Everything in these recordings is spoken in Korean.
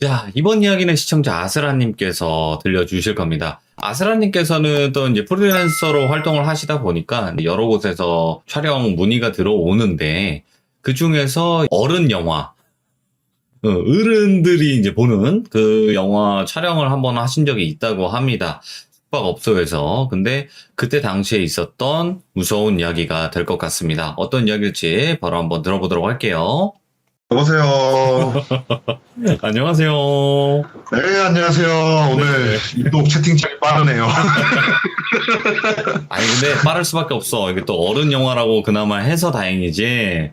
자, 이번 이야기는 시청자 아스라님께서 들려주실 겁니다. 아스라님께서는 또 이제 프리랜서로 활동을 하시다 보니까 여러 곳에서 촬영 문의가 들어오는데 그 중에서 어른 영화, 어른들이 이제 보는 그 영화 촬영을 한번 하신 적이 있다고 합니다. 숙박업소에서. 근데 그때 당시에 있었던 무서운 이야기가 될 것 같습니다. 어떤 이야기일지 바로 한번 들어보도록 할게요. 여보세요. 안녕하세요. 네, 안녕하세요. 오늘 유독 채팅창이 빠르네요. 아니 근데 빠를 수밖에 없어. 이게 또 어른 영화라고 그나마 해서 다행이지.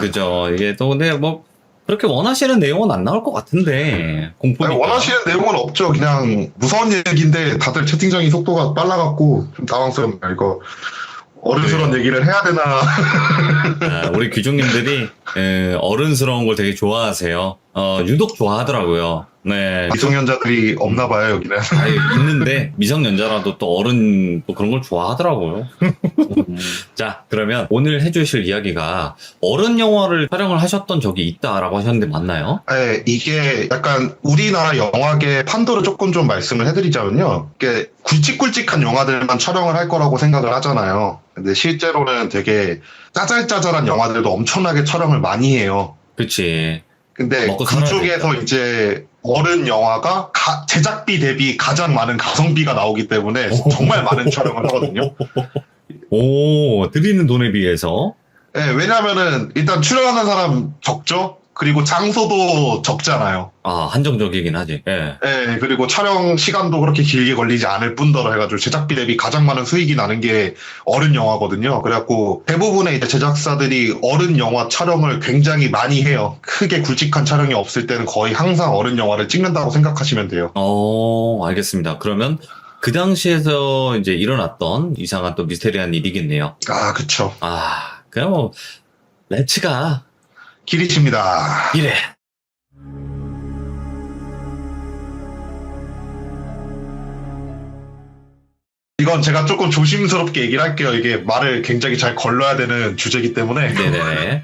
그죠. 이게 또 근데 뭐 그렇게 원하시는 내용은 안 나올 것 같은데 공포니까. 원하시는 내용은 없죠. 그냥 무서운 얘기인데 다들 채팅창이 속도가 빨라갖고 좀 당황스럽네요. 이거 어른스러운 얘기를 해야 되나. 아, 우리 귀중님들이 어른스러운 걸 되게 좋아하세요. 유독 좋아하더라고요. 네. 미성년자들이 없나 봐요, 여기는. 아니, 있는데 미성년자라도 또 어른 또 그런 걸 좋아하더라고요. 자, 그러면 오늘 해주실 이야기가 어른 영화를 촬영을 하셨던 적이 있다라고 하셨는데 맞나요? 네, 이게 약간 우리나라 영화계 판도를 조금 좀 말씀을 해드리자면요. 이게 굵직굵직한 영화들만 촬영을 할 거라고 생각을 하잖아요. 근데 실제로는 되게 짜잘짜잘한 영화들도 엄청나게 촬영을 많이 해요. 그치. 근데 먹고 살아야 그쪽에서 이제 어른 영화가 제작비 대비 가장 많은 가성비가 나오기 때문에 정말 많은 촬영을 하거든요. 오, 드리는 돈에 비해서. 네, 왜냐면은 일단 출연하는 사람 적죠? 그리고 장소도 적잖아요. 아, 한정적이긴 하지. 예. 네, 그리고 촬영 시간도 그렇게 길게 걸리지 않을 뿐더러 해가지고 제작비 대비 가장 많은 수익이 나는 게 어른 영화거든요. 그래갖고 대부분의 이제 제작사들이 어른 영화 촬영을 굉장히 많이 해요. 크게 굵직한 촬영이 없을 때는 거의 항상 어른 영화를 찍는다고 생각하시면 돼요. 알겠습니다. 그러면 그 당시에서 이제 일어났던 이상한 또 미스테리한 일이겠네요. 아, 그쵸. 아, 그냥 뭐, 렛츠가 길이십니다. 이래. 이건 제가 조금 조심스럽게 얘기를 할게요. 이게 말을 굉장히 잘 걸러야 되는 주제이기 때문에. 네네.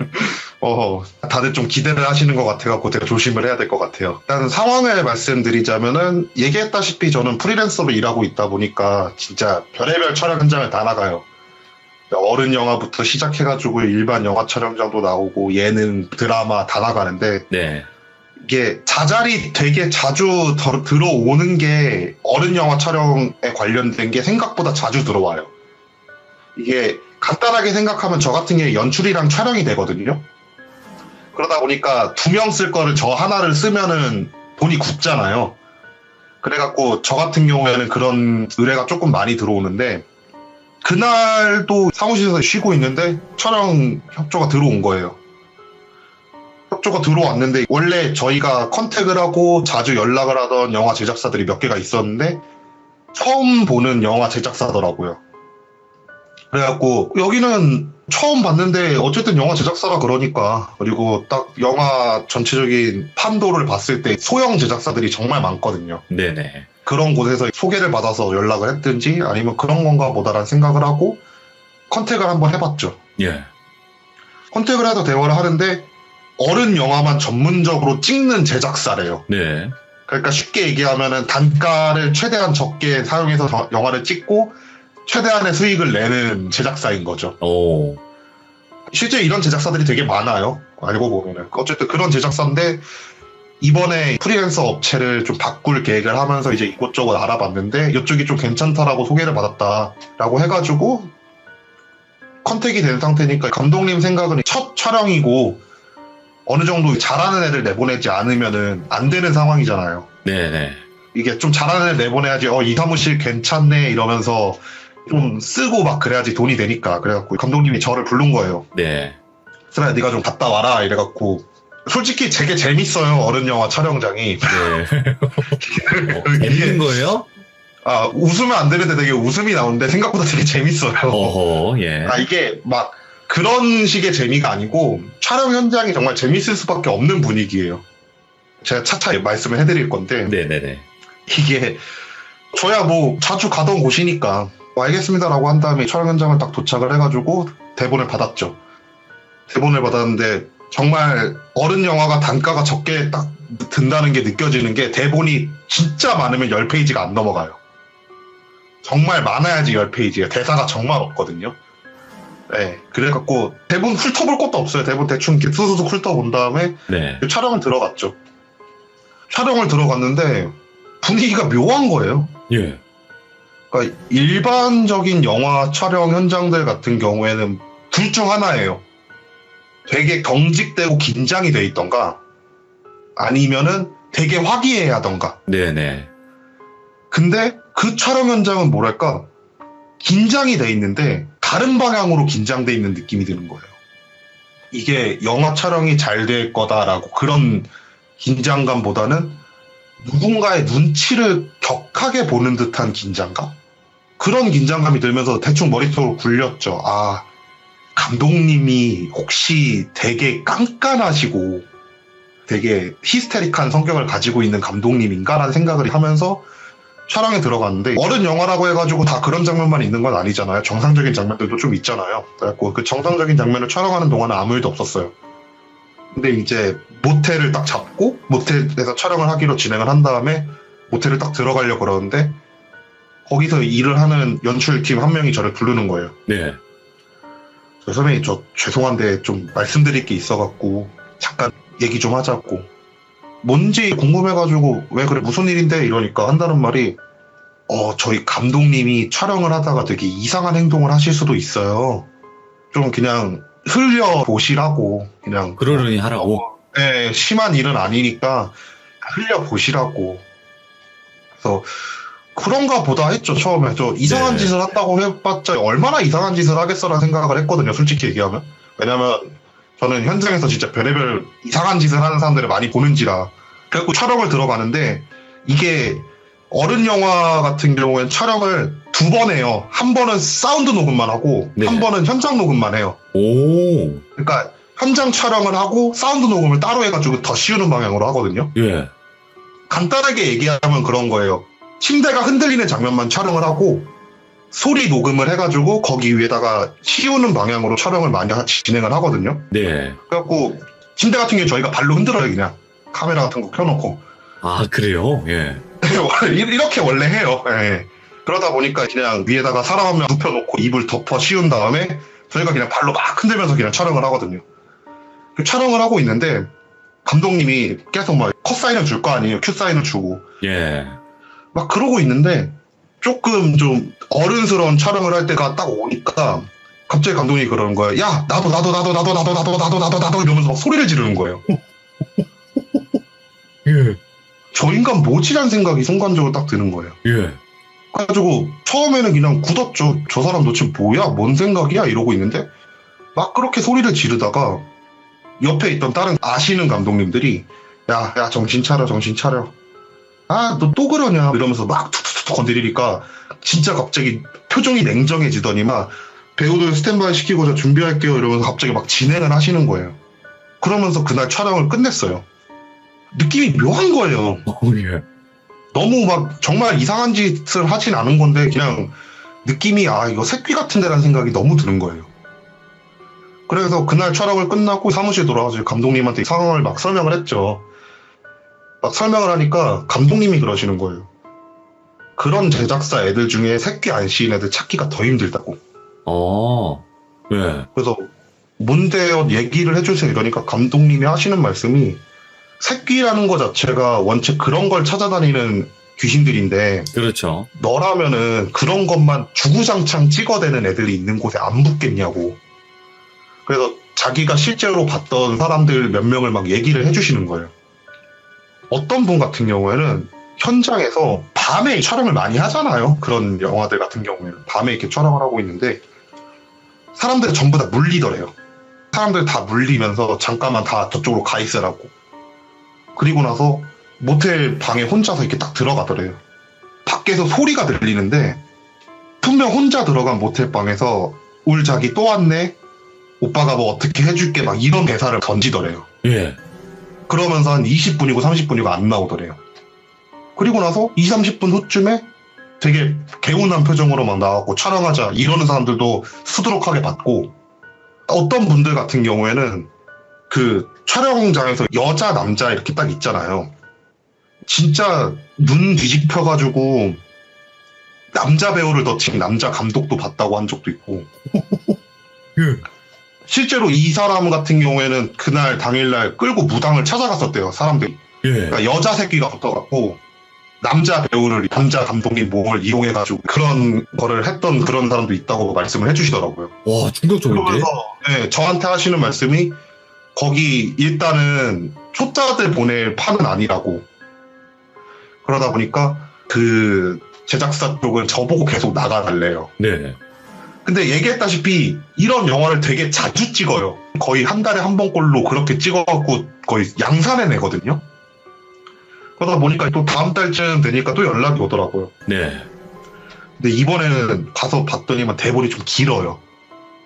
다들 좀 기대를 하시는 것 같아갖고 제가 조심을 해야 될 것 같아요. 일단 상황을 말씀드리자면은 얘기했다시피 저는 프리랜서로 일하고 있다 보니까 진짜 별의별 촬영 현장을 다 나가요. 어른 영화부터 시작해가지고 일반 영화 촬영장도 나오고 예능, 드라마 다 나가는데 네. 이게 자잘이 되게 자주 들어오는 게 어른 영화 촬영에 관련된 게 생각보다 자주 들어와요. 이게 간단하게 생각하면 저 같은 게 연출이랑 촬영이 되거든요. 그러다 보니까 2명 쓸 거를 저 하나를 쓰면은 돈이 굳잖아요. 그래갖고 저 같은 경우에는 그런 의뢰가 조금 많이 들어오는데 그날도 사무실에서 쉬고 있는데 촬영 협조가 들어온 거예요. 협조가 들어왔는데 원래 저희가 컨택을 하고 자주 연락을 하던 영화 제작사들이 몇 개가 있었는데 처음 보는 영화 제작사더라고요. 그래갖고 여기는 처음 봤는데 어쨌든 영화 제작사가 그러니까 그리고 딱 영화 전체적인 판도를 봤을 때 소형 제작사들이 정말 많거든요. 네네. 그런 곳에서 소개를 받아서 연락을 했든지 아니면 그런 건가 보다라는 생각을 하고 컨택을 한번 해봤죠. 예. 컨택을 해서 대화를 하는데 어른 영화만 전문적으로 찍는 제작사래요. 네. 그러니까 쉽게 얘기하면은 단가를 최대한 적게 사용해서 영화를 찍고 최대한의 수익을 내는 제작사인 거죠. 오. 실제 이런 제작사들이 되게 많아요. 알고 보면은. 어쨌든 그런 제작사인데 이번에 프리랜서 업체를 좀 바꿀 계획을 하면서 이제 이곳저곳 알아봤는데 이쪽이 좀 괜찮다라고 소개를 받았다라고 해가지고 컨택이 된 상태니까 감독님 생각은 첫 촬영이고 어느 정도 잘하는 애를 내보내지 않으면은 안 되는 상황이잖아요. 네네. 이게 좀 잘하는 애 내보내야지 이 사무실 괜찮네 이러면서 좀 쓰고 막 그래야지 돈이 되니까. 그래갖고 감독님이 저를 부른 거예요. 네. 슬아야 네가 좀 갔다 와라 이래갖고 솔직히 되게 재밌어요. 어른 영화 촬영장이. 네. 재밌는 거예요? 아, 웃으면 안 되는데 되게 웃음이 나오는데 생각보다 되게 재밌어요. 어허, 예. 아, 이게 막 그런 식의 재미가 아니고 촬영 현장이 정말 재밌을 수밖에 없는 분위기예요. 제가 차차 말씀을 해드릴 건데 네네네. 이게 저야 뭐 자주 가던 곳이니까 알겠습니다라고 한 다음에 촬영 현장을 딱 도착을 해가지고 대본을 받았죠. 대본을 받았는데 정말 어른 영화가 단가가 적게 딱 든다는 게 느껴지는 게 대본이 진짜 많으면 10페이지가 안 넘어가요. 정말 많아야지 10페이지예요. 대사가 정말 없거든요. 네, 그래갖고 대본 훑어볼 것도 없어요. 대본 대충 이렇게 수수수 훑어본 다음에 네. 촬영을 들어갔죠. 촬영을 들어갔는데 분위기가 묘한 거예요. 예. 그러니까 일반적인 영화 촬영 현장들 같은 경우에는 둘 중 하나예요. 되게 경직되고 긴장이 돼 있던가 아니면은 되게 화기애애하던가. 네네. 근데 그 촬영 현장은 뭐랄까 긴장이 돼 있는데 다른 방향으로 긴장돼 있는 느낌이 드는 거예요. 이게 영화 촬영이 잘 될 거다라고 그런 긴장감보다는 누군가의 눈치를 격하게 보는 듯한 긴장감? 그런 긴장감이 들면서 대충 머릿속으로 굴렸죠. 아, 감독님이 혹시 되게 깐깐하시고 되게 히스테릭한 성격을 가지고 있는 감독님인가라는 생각을 하면서 촬영에 들어갔는데 어른 영화라고 해가지고 다 그런 장면만 있는 건 아니잖아요. 정상적인 장면들도 좀 있잖아요. 그래갖고 그 정상적인 장면을 촬영하는 동안은 아무 일도 없었어요. 근데 이제 모텔을 딱 잡고 모텔에서 촬영을 하기로 진행을 한 다음에 모텔을 딱 들어가려고 그러는데 거기서 일을 하는 연출팀 한 명이 저를 부르는 거예요. 네. 선배님 저 죄송한데 좀 말씀드릴 게 있어갖고 잠깐 얘기 좀 하자고. 뭔지 궁금해가지고 왜 그래 무슨 일인데 이러니까 한다는 말이 저희 감독님이 촬영을 하다가 되게 이상한 행동을 하실 수도 있어요. 좀 그냥 흘려보시라고 그냥 그러려니 하라고. 네, 심한 일은 아니니까 흘려보시라고. 그래서 그런가 보다 했죠. 처음에 저 이상한 네. 짓을 한다고 해봤자 얼마나 이상한 짓을 하겠어라는 생각을 했거든요. 솔직히 얘기하면. 왜냐면 저는 현장에서 진짜 별의별 이상한 짓을 하는 사람들을 많이 보는지라. 그래갖고 촬영을 들어가는데 이게 어른 영화 같은 경우엔 촬영을 2번 해요. 한 번은 사운드 녹음만 하고 네. 한 번은 현장 녹음만 해요. 오. 그러니까 현장 촬영을 하고 사운드 녹음을 따로 해가지고 더 씌우는 방향으로 하거든요. 예. 간단하게 얘기하면 그런 거예요. 침대가 흔들리는 장면만 촬영을 하고 소리 녹음을 해가지고 거기 위에다가 씌우는 방향으로 촬영을 많이 진행을 하거든요. 네. 그래갖고 침대 같은 경우 저희가 발로 흔들어요. 그냥 카메라 같은 거 켜놓고 아, 그래요? 예. 이렇게 원래 해요. 예. 그러다 보니까 그냥 위에다가 사람 한 명 눕혀놓고 이불 덮어 씌운 다음에 저희가 그냥 발로 막 흔들면서 그냥 촬영을 하거든요. 촬영을 하고 있는데 감독님이 계속 막 컷사인을 줄 거 아니에요. 큐사인을 주고 예. 막 그러고 있는데 조금 좀 어른스러운 촬영을 할 때가 딱 오니까 갑자기 감독님이 그러는 거예요. 야 나도 이러면서 막 소리를 지르는 거예요. 예. 저 인간 뭐지라는 생각이 순간적으로 딱 드는 거예요. 예. 그래가지고 처음에는 그냥 굳었죠. 저 사람 도대체 뭐야? 뭔 생각이야? 이러고 있는데 막 그렇게 소리를 지르다가 옆에 있던 다른 아시는 감독님들이 야 정신 차려. 아 너 또 그러냐? 이러면서 막 툭툭툭 건드리니까 진짜 갑자기 표정이 냉정해지더니 막 배우들 스탠바이 시키고 저 준비할게요 이러면서 갑자기 막 진행을 하시는 거예요. 그러면서 그날 촬영을 끝냈어요. 느낌이 묘한 거예요. 예. 너무 막 정말 이상한 짓을 하진 않은 건데 그냥 느낌이 이거 새끼 같은데라는 생각이 너무 드는 거예요. 그래서 그날 촬영을 끝나고 사무실에 돌아가서 감독님한테 상황을 막 설명을 했죠. 막 설명을 하니까 감독님이 그러시는 거예요. 그런 제작사 애들 중에 새끼 안 씌인 애들 찾기가 더 힘들다고. 예. 그래서 뭔데요? 얘기를 해주세요. 이러니까 감독님이 하시는 말씀이 새끼라는 거 자체가 원체 그런 걸 찾아다니는 귀신들인데 그렇죠. 너라면은 그런 것만 주구장창 찍어대는 애들이 있는 곳에 안 붙겠냐고. 그래서 자기가 실제로 봤던 사람들 몇 명을 막 얘기를 해주시는 거예요. 어떤 분 같은 경우에는 현장에서 밤에 촬영을 많이 하잖아요. 그런 영화들 같은 경우에는 밤에 이렇게 촬영을 하고 있는데 사람들이 전부 다 물리더래요. 사람들 다 물리면서 잠깐만 다 저쪽으로 가 있으라고. 그리고 나서 모텔 방에 혼자서 이렇게 딱 들어가더래요. 밖에서 소리가 들리는데 분명 혼자 들어간 모텔 방에서 울자기 또 왔네? 오빠가 뭐 어떻게 해줄게? 막 이런 대사를 던지더래요. 예. 그러면서 한 20분이고 30분이고 안 나오더래요. 그리고 나서 20, 30분 후쯤에 되게 개운한 표정으로 막 나왔고 촬영하자 이러는 사람들도 수두룩하게 받고 어떤 분들 같은 경우에는 그 촬영장에서 여자, 남자 이렇게 딱 있잖아요. 진짜 눈 뒤집혀가지고 남자 배우를 더 친 남자 감독도 봤다고 한 적도 있고. 실제로 이 사람 같은 경우에는 그날 당일날 끌고 무당을 찾아갔었대요, 사람들이. 그러니까 여자 새끼가 붙어갖고 남자 배우를 남자 감독님 몸을 이용해가지고 그런 거를 했던 그런 사람도 있다고 말씀을 해주시더라고요. 와, 충격적인데? 그러면서 네, 저한테 하시는 말씀이 거기 일단은 초짜들 보낼 판은 아니라고. 그러다 보니까 그 제작사 쪽은 저보고 계속 나가달래요. 네. 근데 얘기했다시피 이런 영화를 되게 자주 찍어요. 거의 한 달에 한 번꼴로 그렇게 찍어갖고 거의 양산해 내거든요. 그러다 보니까 또 다음 달쯤 되니까 또 연락이 오더라고요. 네. 근데 이번에는 가서 봤더니만 대본이 좀 길어요.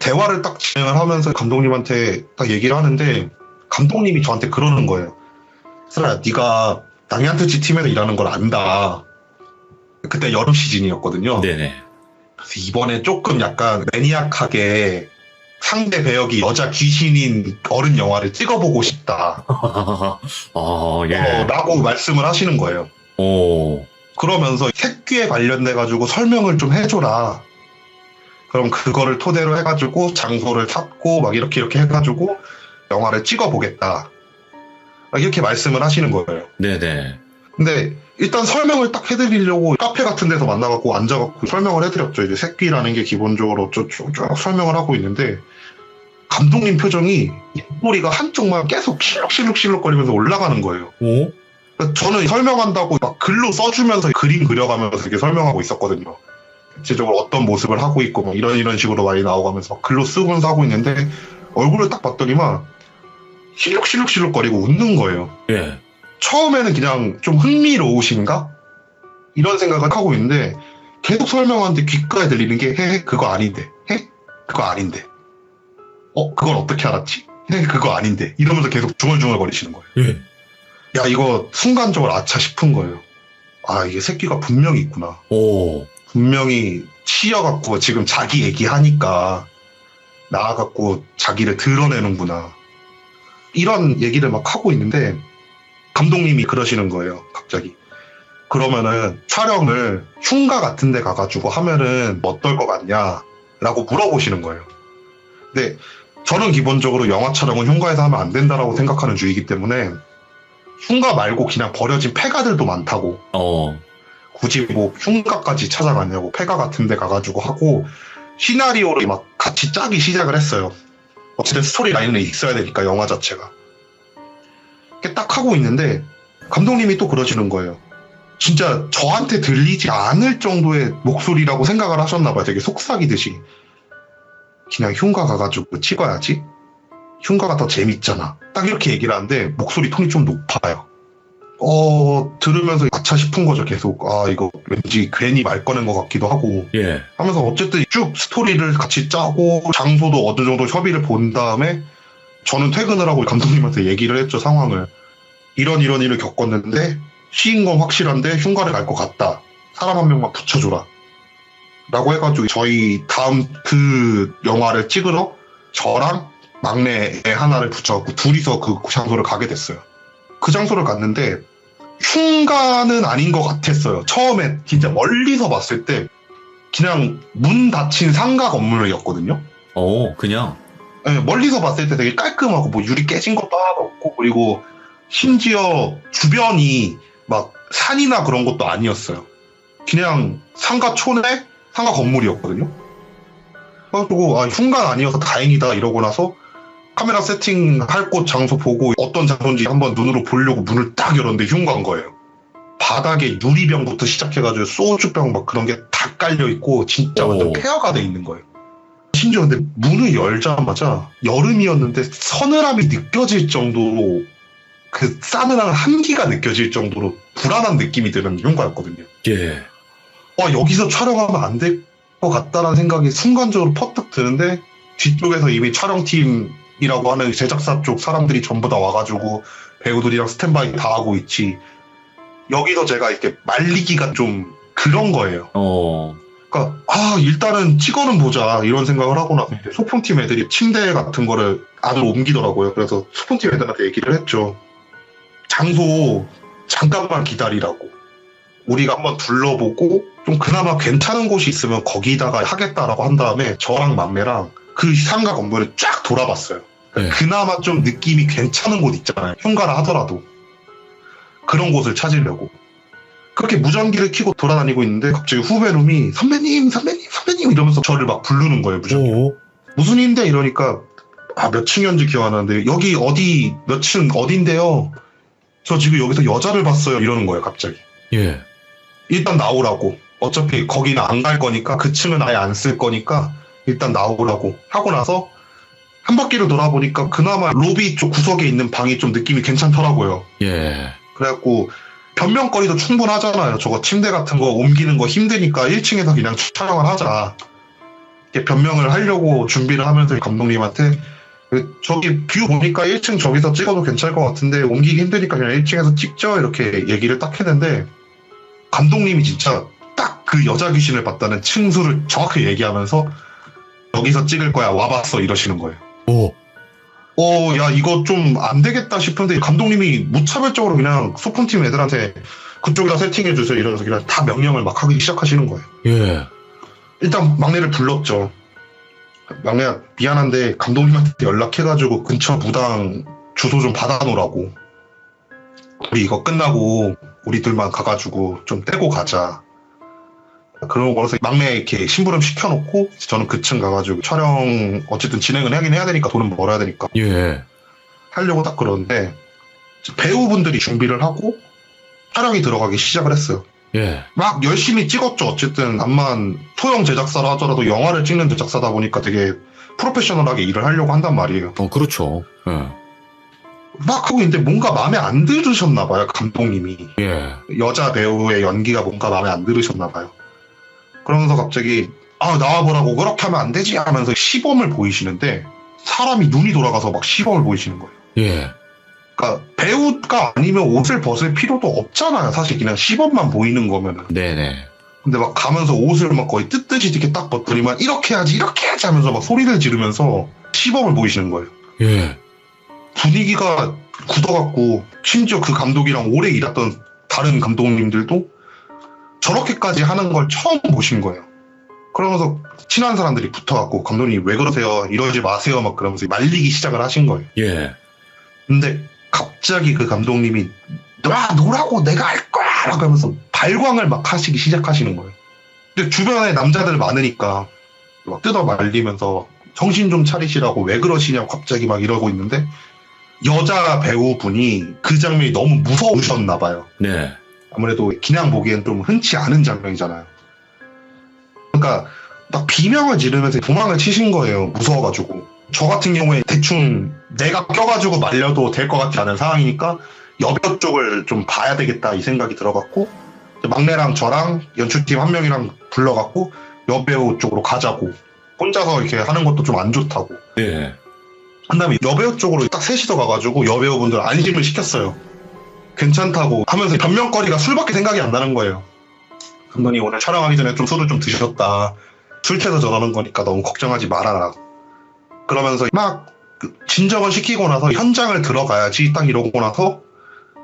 대화를 딱 진행을 하면서 감독님한테 딱 얘기를 하는데 감독님이 저한테 그러는 거예요. 슬아야, 네가 낭얀트지 팀에서 일하는 걸 안다. 그때 여름 시즌이었거든요. 네네. 그래서 이번에 조금 약간 매니악하게 상대 배역이 여자 귀신인 어른 영화를 찍어보고 싶다. 예. 라고 말씀을 하시는 거예요. 오. 그러면서 색귀에 관련돼가지고 설명을 좀 해줘라. 그럼 그거를 토대로 해가지고 장소를 찾고 막 이렇게 해가지고 영화를 찍어보겠다. 이렇게 말씀을 하시는 거예요. 네네. 근데 일단 설명을 딱 해드리려고 카페 같은 데서 만나갖고 앉아갖고 설명을 해드렸죠. 이제 새끼라는 게 기본적으로 쭉 설명을 하고 있는데 감독님 표정이 입꼬리가 한쪽만 계속 실룩실룩거리면서 올라가는 거예요. 오? 그러니까 저는 설명한다고 막 글로 써주면서 그림 그려가면서 이렇게 설명하고 있었거든요. 구체적으로 어떤 모습을 하고 있고 막 이런 식으로 많이 나오가면서 막 글로 쓰면서 하고 있는데 얼굴을 딱 봤더니만 실룩실룩거리고 웃는 거예요. 예. 처음에는 그냥 좀 흥미로우신가? 이런 생각을 하고 있는데 계속 설명하는데 귓가에 들리는 게 그거 아닌데 그거 아닌데 그걸 어떻게 알았지? 그거 아닌데 이러면서 계속 중얼중얼 거리시는 거예요. 예. 야, 이거 순간적으로 아차 싶은 거예요. 아, 이게 새끼가 분명히 있구나. 오. 분명히 치여갖고 지금 자기 얘기하니까 나와갖고 자기를 드러내는구나. 이런 얘기를 막 하고 있는데 감독님이 그러시는 거예요, 갑자기. 그러면은 촬영을 흉가 같은 데 가가지고 하면은 어떨 것 같냐? 라고 물어보시는 거예요. 근데 저는 기본적으로 영화 촬영은 흉가에서 하면 안 된다라고 생각하는 주의이기 때문에 흉가 말고 그냥 버려진 폐가들도 많다고. 굳이 뭐 흉가까지 찾아가냐고 폐가 같은 데 가가지고 하고 시나리오를 막 같이 짜기 시작을 했어요. 어쨌든 스토리 라인은 있어야 되니까 영화 자체가. 이렇게 딱 하고 있는데 감독님이 또 그러시는 거예요. 진짜 저한테 들리지 않을 정도의 목소리라고 생각을 하셨나봐요. 되게 속삭이듯이. 그냥 흉가 가가지고 찍어야지. 흉가가 더 재밌잖아. 딱 이렇게 얘기를 하는데 목소리 톤이 좀 높아요. 들으면서 아차 싶은 거죠. 계속 이거 왠지 괜히 말 꺼낸 것 같기도 하고. 예. 하면서 어쨌든 쭉 스토리를 같이 짜고 장소도 어느 정도 협의를 본 다음에 저는 퇴근을 하고 감독님한테 얘기를 했죠. 상황을. 이런 일을 겪었는데 시인 건 확실한데 흉가를 갈 것 같다. 사람 한 명만 붙여줘라. 라고 해가지고 저희 다음 그 영화를 찍으러 저랑 막내 애 하나를 붙여갖고 둘이서 그 장소를 가게 됐어요. 그 장소를 갔는데 흉가는 아닌 것 같았어요. 처음에 진짜 멀리서 봤을 때 그냥 문 닫힌 상가 건물이었거든요. 그냥? 네, 멀리서 봤을 때 되게 깔끔하고 뭐 유리 깨진 것도 하나도 없고 그리고 심지어 주변이 막 산이나 그런 것도 아니었어요. 그냥 상가촌에 상가 건물이었거든요. 그래가지고 흉가는 아니어서 다행이다 이러고 나서 카메라 세팅할 곳 장소 보고 어떤 장소인지 한번 눈으로 보려고 문을 딱 열었는데 흉가인 거예요. 바닥에 유리병부터 시작해가지고 소주병 막 그런 게 다 깔려있고 진짜 완전 폐허가 돼 있는 거예요. 심지어 근데 문을 열자마자 여름이었는데 서늘함이 느껴질 정도로 그 싸늘한 한기가 느껴질 정도로 불안한 느낌이 드는 흉가였거든요. 예. 여기서 촬영하면 안 될 것 같다라는 생각이 순간적으로 퍼뜩 드는데 뒤쪽에서 이미 촬영팀이라고 하는 제작사 쪽 사람들이 전부 다 와가지고 배우들이랑 스탠바이 다 하고 있지. 여기서 제가 이렇게 말리기가 좀 그런 거예요. 그러니까 일단은 찍어는 보자 이런 생각을 하고 나서 소품팀 애들이 침대 같은 거를 안으로 옮기더라고요. 그래서 소폰팀 애들한테 얘기를 했죠. 장소 잠깐만 기다리라고. 우리가 한번 둘러보고 좀 그나마 괜찮은 곳이 있으면 거기다가 하겠다라고 한 다음에 저랑 막내랑 그 상가 건물을 쫙 돌아봤어요. 네. 그나마 좀 느낌이 괜찮은 곳 있잖아요. 흉가라 하더라도. 그런 곳을 찾으려고. 그렇게 무전기를 켜고 돌아다니고 있는데 갑자기 후배놈이 선배님 이러면서 저를 막 부르는 거예요. 무전기. 오. 무슨 일인데 이러니까 몇 층이었는지 기억 안 나는데 여기 어디 몇 층 어딘데요? 저 지금 여기서 여자를 봤어요. 이러는 거예요. 갑자기. 예. 일단 나오라고. 어차피 거기는 안 갈 거니까 그 층은 아예 안 쓸 거니까 일단 나오라고 하고 나서 한 바퀴를 돌아보니까 그나마 로비 쪽 구석에 있는 방이 좀 느낌이 괜찮더라고요. 예. 그래갖고 변명거리도 충분하잖아요. 저거 침대 같은 거 옮기는 거 힘드니까 1층에서 그냥 촬영을 하자. 이렇게 변명을 하려고 준비를 하면서 감독님한테 저기 뷰 보니까 1층 저기서 찍어도 괜찮을 것 같은데 옮기기 힘드니까 그냥 1층에서 찍죠. 이렇게 얘기를 딱 했는데 감독님이 진짜 딱 그 여자 귀신을 봤다는 층수를 정확히 얘기하면서 여기서 찍을 거야 와봤어 이러시는 거예요. 오. 야 이거 좀 안 되겠다 싶은데 감독님이 무차별적으로 그냥 소품팀 애들한테 그쪽에다 세팅해 주세요 이러면서 그냥 다 명령을 막 하기 시작하시는 거예요. 예. 일단 막내를 불렀죠. 막내야 미안한데 감독님한테 연락해가지고 근처 무당 주소 좀 받아놓으라고. 우리 이거 끝나고 우리들만 가가지고 좀 떼고 가자. 그러고 걸어서 막내 이렇게 심부름 시켜놓고 저는 그층 가가지고 촬영 어쨌든 진행은 하긴 해야 되니까 돈은 벌어야 되니까 예. 하려고 딱 그러는데 배우분들이 준비를 하고 촬영이 들어가기 시작을 했어요. 예. 막 열심히 찍었죠. 어쨌든 암만 소형 제작사라 하더라도 영화를 찍는 제작사다 보니까 되게 프로페셔널하게 일을 하려고 한단 말이에요. 그렇죠. 예. 막 하고 있는데 뭔가 마음에 안 들으셨나 봐요. 감독님이. 예. 여자 배우의 연기가 뭔가 마음에 안 들으셨나 봐요. 그러면서 갑자기 나와보라고 그렇게 하면 안 되지 하면서 시범을 보이시는데 사람이 눈이 돌아가서 막 시범을 보이시는 거예요. 예. 그러니까 배우가 아니면 옷을 벗을 필요도 없잖아요. 사실 그냥 시범만 보이는 거면은. 네네. 근데 막 가면서 옷을 막 거의 뜯듯이 이렇게 딱 벗더니만 이렇게 해야지 하면서 막 소리를 지르면서 시범을 보이시는 거예요. 예. 분위기가 굳어갖고 심지어 그 감독이랑 오래 일했던 다른 감독님들도 저렇게까지 하는 걸 처음 보신 거예요. 그러면서 친한 사람들이 붙어갖고 감독님 왜 그러세요? 이러지 마세요. 막 그러면서 말리기 시작을 하신 거예요. 예. 근데 갑자기 그 감독님이 노라고 내가 할 거야! 막 하면서 발광을 막 하시기 시작하시는 거예요. 근데 주변에 남자들 많으니까 막 뜯어 말리면서 정신 좀 차리시라고 왜 그러시냐고 갑자기 막 이러고 있는데 여자 배우분이 그 장면이 너무 무서우셨나 봐요. 네. 아무래도 그냥 보기엔 좀 흔치 않은 장면이잖아요. 그러니까 막 비명을 지르면서 도망을 치신 거예요. 무서워가지고. 저 같은 경우에 대충 내가 껴가지고 말려도 될 것 같지 않은 상황이니까 여배 쪽을 좀 봐야 되겠다 이 생각이 들어갔고 막내랑 저랑 연출팀 한 명이랑 불러갖고 여배우 쪽으로 가자고. 혼자서 이렇게 하는 것도 좀 안 좋다고. 네. 한 다음에 여배우 쪽으로 딱 셋이서 가가지고 여배우분들 안심을 시켰어요. 괜찮다고 하면서 변명거리가 술밖에 생각이 안 나는 거예요. 감독님 오늘 촬영하기 전에 좀 술을 좀 드셨다. 술 취해서 저러는 거니까 너무 걱정하지 말아라. 그러면서 막 진정을 시키고 나서 현장을 들어가야지 딱 이러고 나서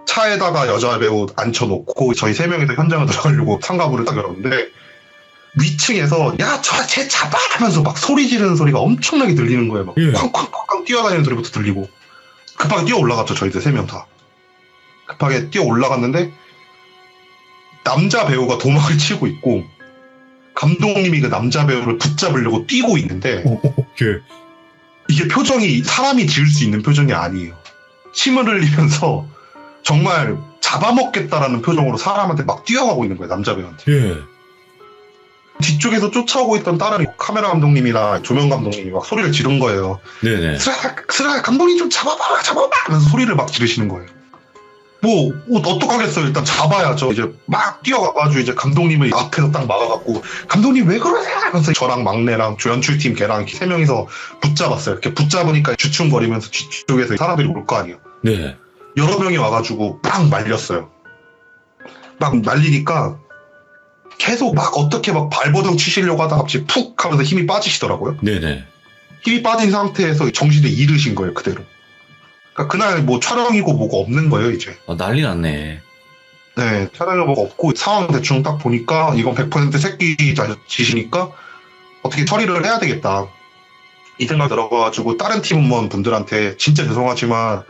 차에다가 여자 배우 앉혀놓고 저희 세 명이서 현장을 들어가려고 상가부를 딱 열었는데 위층에서 야 저 쟤 잡아 하면서 막 소리 지르는 소리가 엄청나게 들리는 거예요. 막 예. 쾅쾅쾅쾅 뛰어다니는 소리부터 들리고 급하게 뛰어 올라갔죠. 저희들 세 명 다. 급하게 뛰어 올라갔는데 남자 배우가 도망을 치고 있고 감독님이 그 남자 배우를 붙잡으려고 뛰고 있는데 예. 이게 표정이 사람이 지을 수 있는 표정이 아니에요. 침을 흘리면서 정말 잡아먹겠다라는 표정으로 사람한테 막 뛰어가고 있는 거예요. 남자 배우한테. 예. 뒤쪽에서 쫓아오고 있던 다른 카메라 감독님이나 조명 감독님이 막 소리를 지른 거예요. 네네. 스라 감독님 좀 잡아봐 하면서 소리를 막 지르시는 거예요. 뭐 어떡하겠어요. 일단 잡아야죠. 이제 막 뛰어가가지고 이제 감독님을 앞에서 딱 막아갖고 감독님 왜 그러세요 하면서 저랑 막내랑 연출팀 걔랑 이렇게 세 명이서 붙잡았어요. 이렇게 붙잡으니까 주춤거리면서 뒤쪽에서 사람들이 올 거 아니에요. 네. 여러 명이 와가지고 막 말렸어요. 막 말리니까 계속 막 어떻게 막 발버둥 치시려고 하다가 갑자기 푹 하면서 힘이 빠지시더라고요. 네네. 힘이 빠진 상태에서 정신을 잃으신 거예요, 그대로. 그러니까 그날 뭐 촬영이고 뭐가 없는 거예요, 이제. 난리 났네. 네, 촬영이 뭐가 없고 상황 대충 딱 보니까 이건 100% 새끼 짓이니까 어떻게 처리를 해야 되겠다. 이 생각 들어가지고 다른 팀원 분들한테 진짜 죄송하지만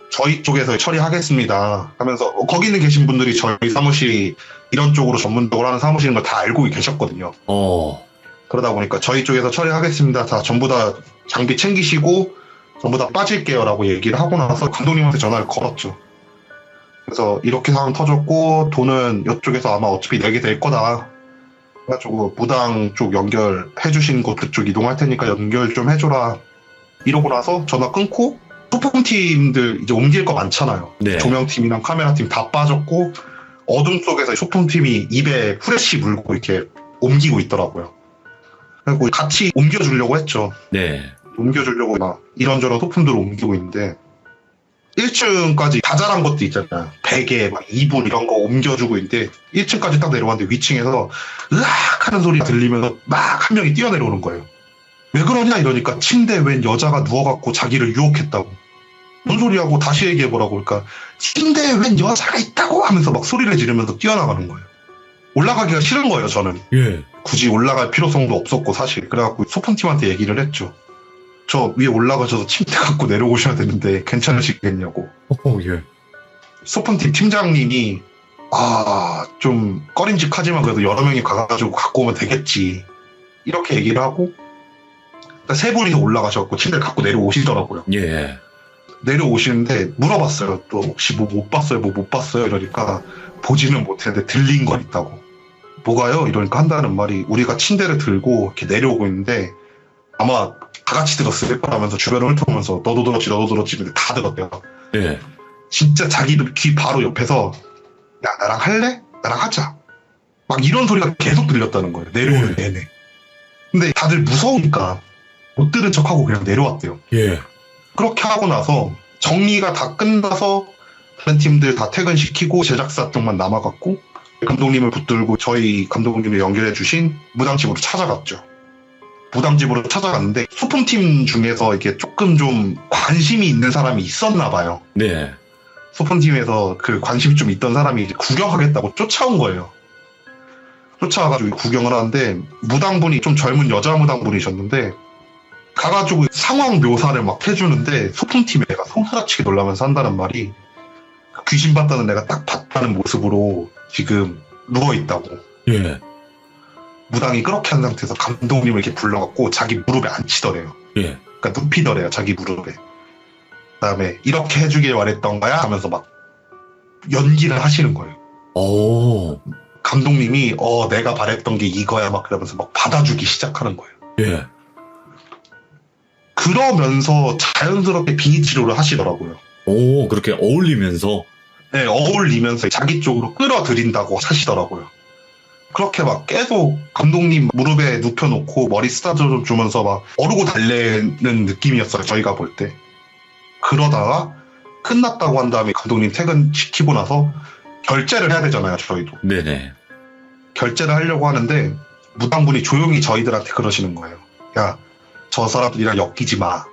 저희 쪽에서 처리하겠습니다 하면서 거기는 계신 분들이 저희 사무실이 이런 쪽으로 전문적으로 하는 사무실인 걸 다 알고 계셨거든요. 그러다 보니까 저희 쪽에서 처리하겠습니다. 다 전부 다 장비 챙기시고 전부 다 빠질게요 라고 얘기를 하고 나서 감독님한테 전화를 걸었죠. 그래서 이렇게 상황 터졌고 돈은 이쪽에서 아마 어차피 내게 될 거다. 그래가지고 무당 쪽 연결해 주신 곳 그쪽 이동할 테니까 연결 좀 해줘라. 이러고 나서 전화 끊고 소품팀들 이제 옮길 거 많잖아요. 네. 조명팀이랑 카메라팀 다 빠졌고 어둠 속에서 소품팀이 입에 후레쉬 물고 이렇게 옮기고 있더라고요. 그리고 같이 옮겨주려고 했죠. 네. 옮겨주려고 막 이런저런 소품들을 옮기고 있는데 1층까지 자잘한 것도 있잖아요. 베개, 막 이불 이런 거 옮겨주고 있는데 1층까지 딱 내려왔는데 위층에서 으악 하는 소리가 들리면서 막 한 명이 뛰어내려오는 거예요. 왜 그러냐 이러니까 침대에 웬 여자가 누워갖고 자기를 유혹했다고. 뭔 소리하고 다시 얘기해보라고. 그러니까 침대에 웬 여자가 있다고 하면서 막 소리를 지르면서 뛰어나가는 거예요. 올라가기가 싫은 거예요, 저는. 예. 굳이 올라갈 필요성도 없었고 사실. 그래갖고 소품팀한테 얘기를 했죠. 저 위에 올라가셔서 침대 갖고 내려오셔야 되는데 괜찮으시겠냐고. 예. 소품팀 팀장님이 좀 꺼림직하지만 그래도 여러 명이 가가지고 갖고 오면 되겠지. 이렇게 얘기를 하고 그러니까 세 분이서 올라가셔갖고 침대를 갖고 내려오시더라고요. 예. 내려오시는데 물어봤어요. 또 혹시 뭐 못 봤어요? 뭐 못 봤어요? 이러니까 보지는 못했는데 들린 거 있다고. 뭐가요? 이러니까 한다는 말이 우리가 침대를 들고 이렇게 내려오고 있는데 아마 다 같이 들었을 거라면서 주변을 훑어보면서 너도 들었지 근데 다 들었대요. 예. 진짜 자기도 귀 바로 옆에서 야 나랑 할래? 나랑 하자. 막 이런 소리가 계속 들렸다는 거예요. 내려오는 내내. 근데 다들 무서우니까 못 들은 척하고 그냥 내려왔대요. 예. 그렇게 하고 나서 정리가 다 끝나서 다른 팀들 다 퇴근시키고 제작사 쪽만 남아갔고 감독님을 붙들고 저희 감독님을 연결해 주신 무당집으로 찾아갔죠. 무당집으로 찾아갔는데 소품팀 중에서 이게 조금 좀 관심이 있는 사람이 있었나 봐요. 네. 소품팀에서 그 관심이 좀 있던 사람이 이제 구경하겠다고 쫓아온 거예요. 쫓아와가지고 구경을 하는데 무당분이 좀 젊은 여자 무당분이셨는데 가가지고 상황 묘사를 막 해주는데 소품팀 애가 손가락치게 놀라면서 한다는 말이 귀신 봤다는 애가 딱 봤다는 모습으로 지금 누워있다고. 예. 무당이 그렇게 한 상태에서 감독님을 이렇게 불러갖고 자기 무릎에 앉히더래요. 예. 그러니까 눕히더래요, 자기 무릎에. 그다음에 이렇게 해주길 원했던 거야 하면서 막 연기를 하시는 거예요. 오. 감독님이 내가 바랬던 게 이거야 막 그러면서 막 받아주기 시작하는 거예요. 예. 그러면서 자연스럽게 빙의 치료를 하시더라고요. 오, 그렇게 어울리면서. 네, 어울리면서 자기 쪽으로 끌어들인다고 하시더라고요. 그렇게 막 계속 감독님 무릎에 눕혀놓고 머리 쓰다듬어 주면서 막 어르고 달래는 느낌이었어요, 저희가 볼 때. 그러다가 끝났다고 한 다음에 감독님 퇴근시키고 나서 결제를 해야 되잖아요, 저희도. 네네. 결제를 하려고 하는데 무당분이 조용히 저희들한테 그러시는 거예요. 야, 저 사람들이랑 엮이지 마.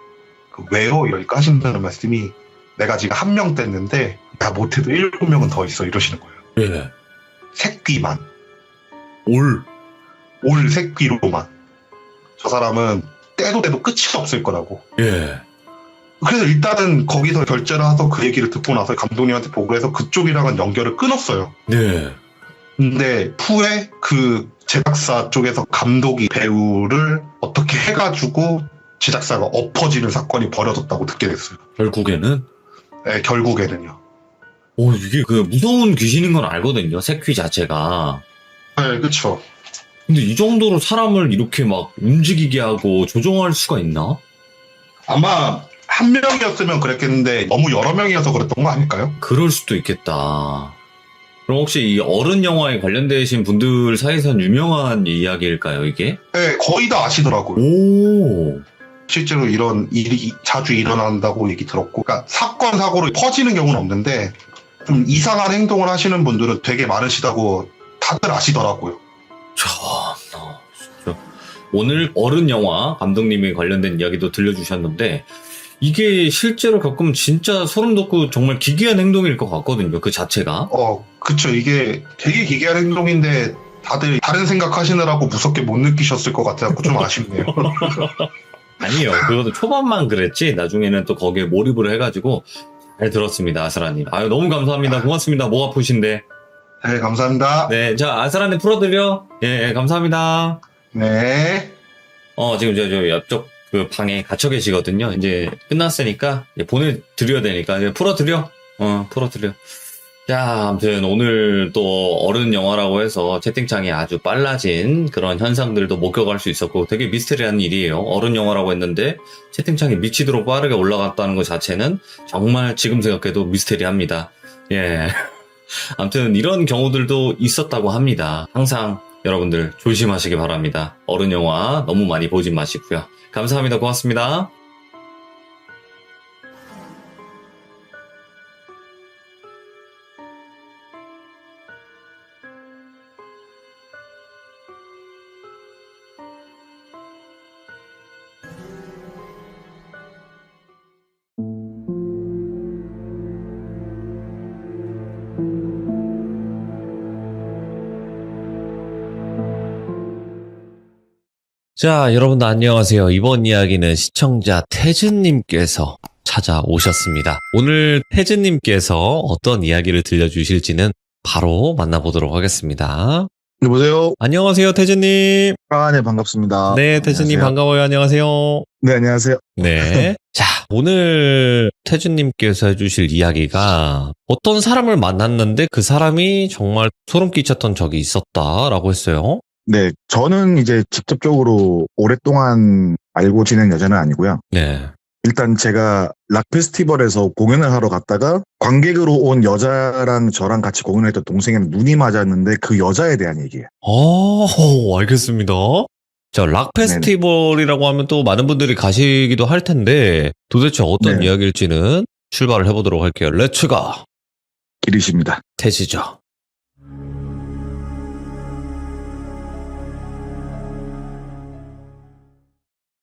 왜요? 이러니까 하신다는 말씀이 내가 지금 1명 뗐는데 야 못해도 7명은 더 있어 이러시는 거예요. 예. 새끼만. 올 새끼로만. 저 사람은 떼도 끝이 없을 거라고. 예. 그래서 일단은 거기서 결제를 해서 그 얘기를 듣고 나서 감독님한테 보고를 해서 그쪽이랑은 연결을 끊었어요. 네. 근데 후에 그 제작사 쪽에서 감독이 배우를 어떻게 해가지고 제작사가 엎어지는 사건이 벌어졌다고 듣게 됐어요. 결국에는? 네, 결국에는요. 이게 그 무서운 귀신인 건 알거든요, 새귀 자체가. 네, 그쵸. 근데 이 정도로 사람을 이렇게 막 움직이게 하고 조종할 수가 있나? 아마 한 명이었으면 그랬겠는데 너무 여러 명이어서 그랬던 거 아닐까요? 그럴 수도 있겠다. 그럼 혹시 이 어른 영화에 관련되신 분들 사이에선 유명한 이야기일까요, 이게? 네, 거의 다 아시더라고요. 오. 실제로 이런 일이 자주 일어난다고 얘기 들었고, 그러니까 사건, 사고로 퍼지는 경우는 없는데, 좀 이상한 행동을 하시는 분들은 되게 많으시다고 다들 아시더라고요. 참, 진짜. 오늘 어른 영화 감독님이 관련된 이야기도 들려주셨는데 이게 실제로 겪으면 진짜 소름 돋고 정말 기괴한 행동일 것 같거든요. 그 자체가. 그쵸. 이게 되게 기괴한 행동인데 다들 다른 생각하시느라고 무섭게 못 느끼셨을 것 같아서 좀 아쉽네요. 아니요. 그것도 초반만 그랬지 나중에는 또 거기에 몰입을 해가지고 잘 들었습니다. 아스라님. 아유 너무 감사합니다. 고맙습니다. 목 아프신데. 네, 감사합니다. 네, 자 아스라님 풀어드려. 예, 감사합니다. 네. 지금 저 옆쪽 그 방에 갇혀 계시거든요. 이제 끝났으니까 이제 보내드려야 되니까 이제 풀어드려. 풀어드려. 자, 아무튼 오늘 또 어른 영화라고 해서 채팅창이 아주 빨라진 그런 현상들도 목격할 수 있었고 되게 미스테리한 일이에요. 어른 영화라고 했는데 채팅창이 미치도록 빠르게 올라갔다는 것 자체는 정말 지금 생각해도 미스테리합니다. 예. 아무튼 이런 경우들도 있었다고 합니다. 항상 여러분들 조심하시기 바랍니다. 어른 영화 너무 많이 보지 마시고요. 감사합니다. 고맙습니다. 자, 여러분들 안녕하세요. 이번 이야기는 시청자 태즈님께서 찾아오셨습니다. 오늘 태즈님께서 어떤 이야기를 들려주실지는 바로 만나보도록 하겠습니다. 여보세요? 안녕하세요, 태즈님. 네, 반갑습니다. 네, 태즈님 안녕하세요. 반가워요. 안녕하세요. 네, 안녕하세요. 네. 자, 오늘 태준님께서 해주실 이야기가 어떤 사람을 만났는데 그 사람이 정말 소름 끼쳤던 적이 있었다라고 했어요. 네, 저는 이제 직접적으로 오랫동안 알고 지낸 여자는 아니고요. 네. 일단 제가 락 페스티벌에서 공연을 하러 갔다가 관객으로 온 여자랑 저랑 같이 공연을 했던 동생이랑 눈이 맞았는데 그 여자에 대한 얘기예요. 알겠습니다. 자, 락 페스티벌이라고 하면 또 많은 분들이 가시기도 할 텐데 도대체 어떤 네. 이야기일지는 출발을 해보도록 할게요. 렛츠가 길이십니다. 태지죠.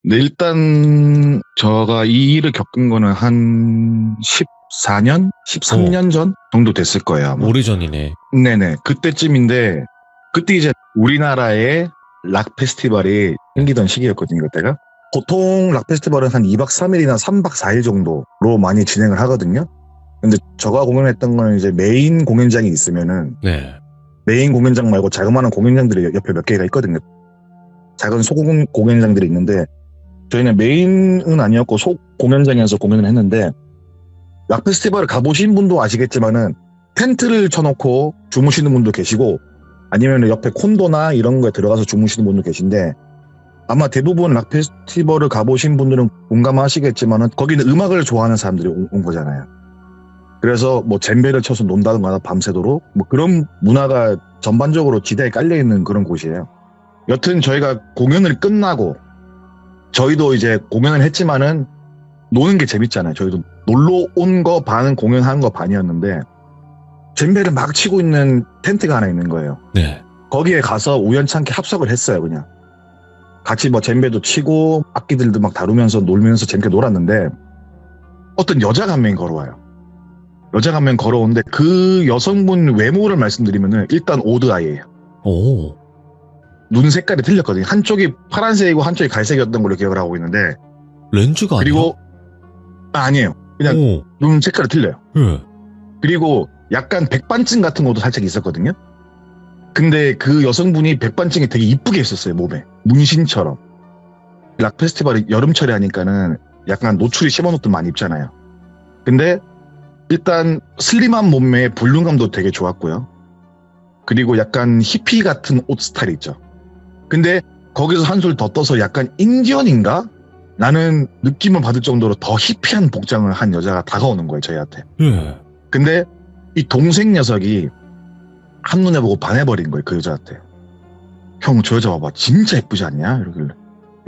네, 일단 제가 이 일을 겪은 거는 한 14년? 13년 전 정도 됐을 거예요. 아마. 오래전이네. 네네. 그때쯤인데 그때 이제 우리나라에 락 페스티벌이 생기던 시기였거든요, 그때가. 보통 락 페스티벌은 한 2박 3일이나 3박 4일 정도로 많이 진행을 하거든요. 근데 제가 공연했던 거는 이제 메인 공연장이 있으면은 네. 메인 공연장 말고 자그마한 공연장들이 옆에 몇 개가 있거든요. 작은 소공 공연장들이 있는데 저희는 메인은 아니었고 소 공연장에서 공연을 했는데 락 페스티벌을 가보신 분도 아시겠지만은 텐트를 쳐놓고 주무시는 분도 계시고 아니면 옆에 콘도나 이런 거에 들어가서 주무시는 분도 계신데 아마 대부분 락 페스티벌을 가보신 분들은 공감하시겠지만은 거기는 음악을 좋아하는 사람들이 온 거잖아요. 그래서 뭐 젬베를 쳐서 논다든가 밤새도록 뭐 그런 문화가 전반적으로 지대에 깔려있는 그런 곳이에요. 여튼 저희가 공연을 끝나고 저희도 이제 공연을 했지만은 노는 게 재밌잖아요. 저희도 놀러 온 거 반은 공연한 거 반이었는데 젬베를 막 치고 있는 텐트가 하나 있는 거예요. 네. 거기에 가서 우연찮게 합석을 했어요. 그냥 같이 뭐 젬베도 치고 악기들도 막 다루면서 놀면서 재밌게 놀았는데 어떤 여자가 한 명이 걸어와요. 여자가 한 명 걸어오는데 그 여성분 외모를 말씀드리면은 일단 오드아이예요. 오. 눈 색깔이 틀렸거든요. 한쪽이 파란색이고 한쪽이 갈색이었던 걸로 기억을 하고 있는데 렌즈가 아니야? 그리고 아니에요. 그냥 오. 눈 색깔이 틀려요. 네. 그리고 약간 백반증 같은 것도 살짝 있었거든요. 근데 그 여성분이 백반증이 되게 이쁘게 있었어요. 몸에 문신처럼. 락 페스티벌이 여름철에 하니까는 약간 노출이 심한 옷들 많이 입잖아요. 근데 일단 슬림한 몸매에 볼륨감도 되게 좋았고요. 그리고 약간 히피 같은 옷 스타일이 있죠. 근데 거기서 한술 더 떠서 약간 인디언인가? 라는 느낌을 받을 정도로 더 히피한 복장을 한 여자가 다가오는 거예요, 저희한테. 네. 근데 이 동생 녀석이 한눈에 보고 반해버린 거예요, 그 여자한테. 형, 저 여자 봐봐. 진짜 예쁘지 않냐? 이러길래.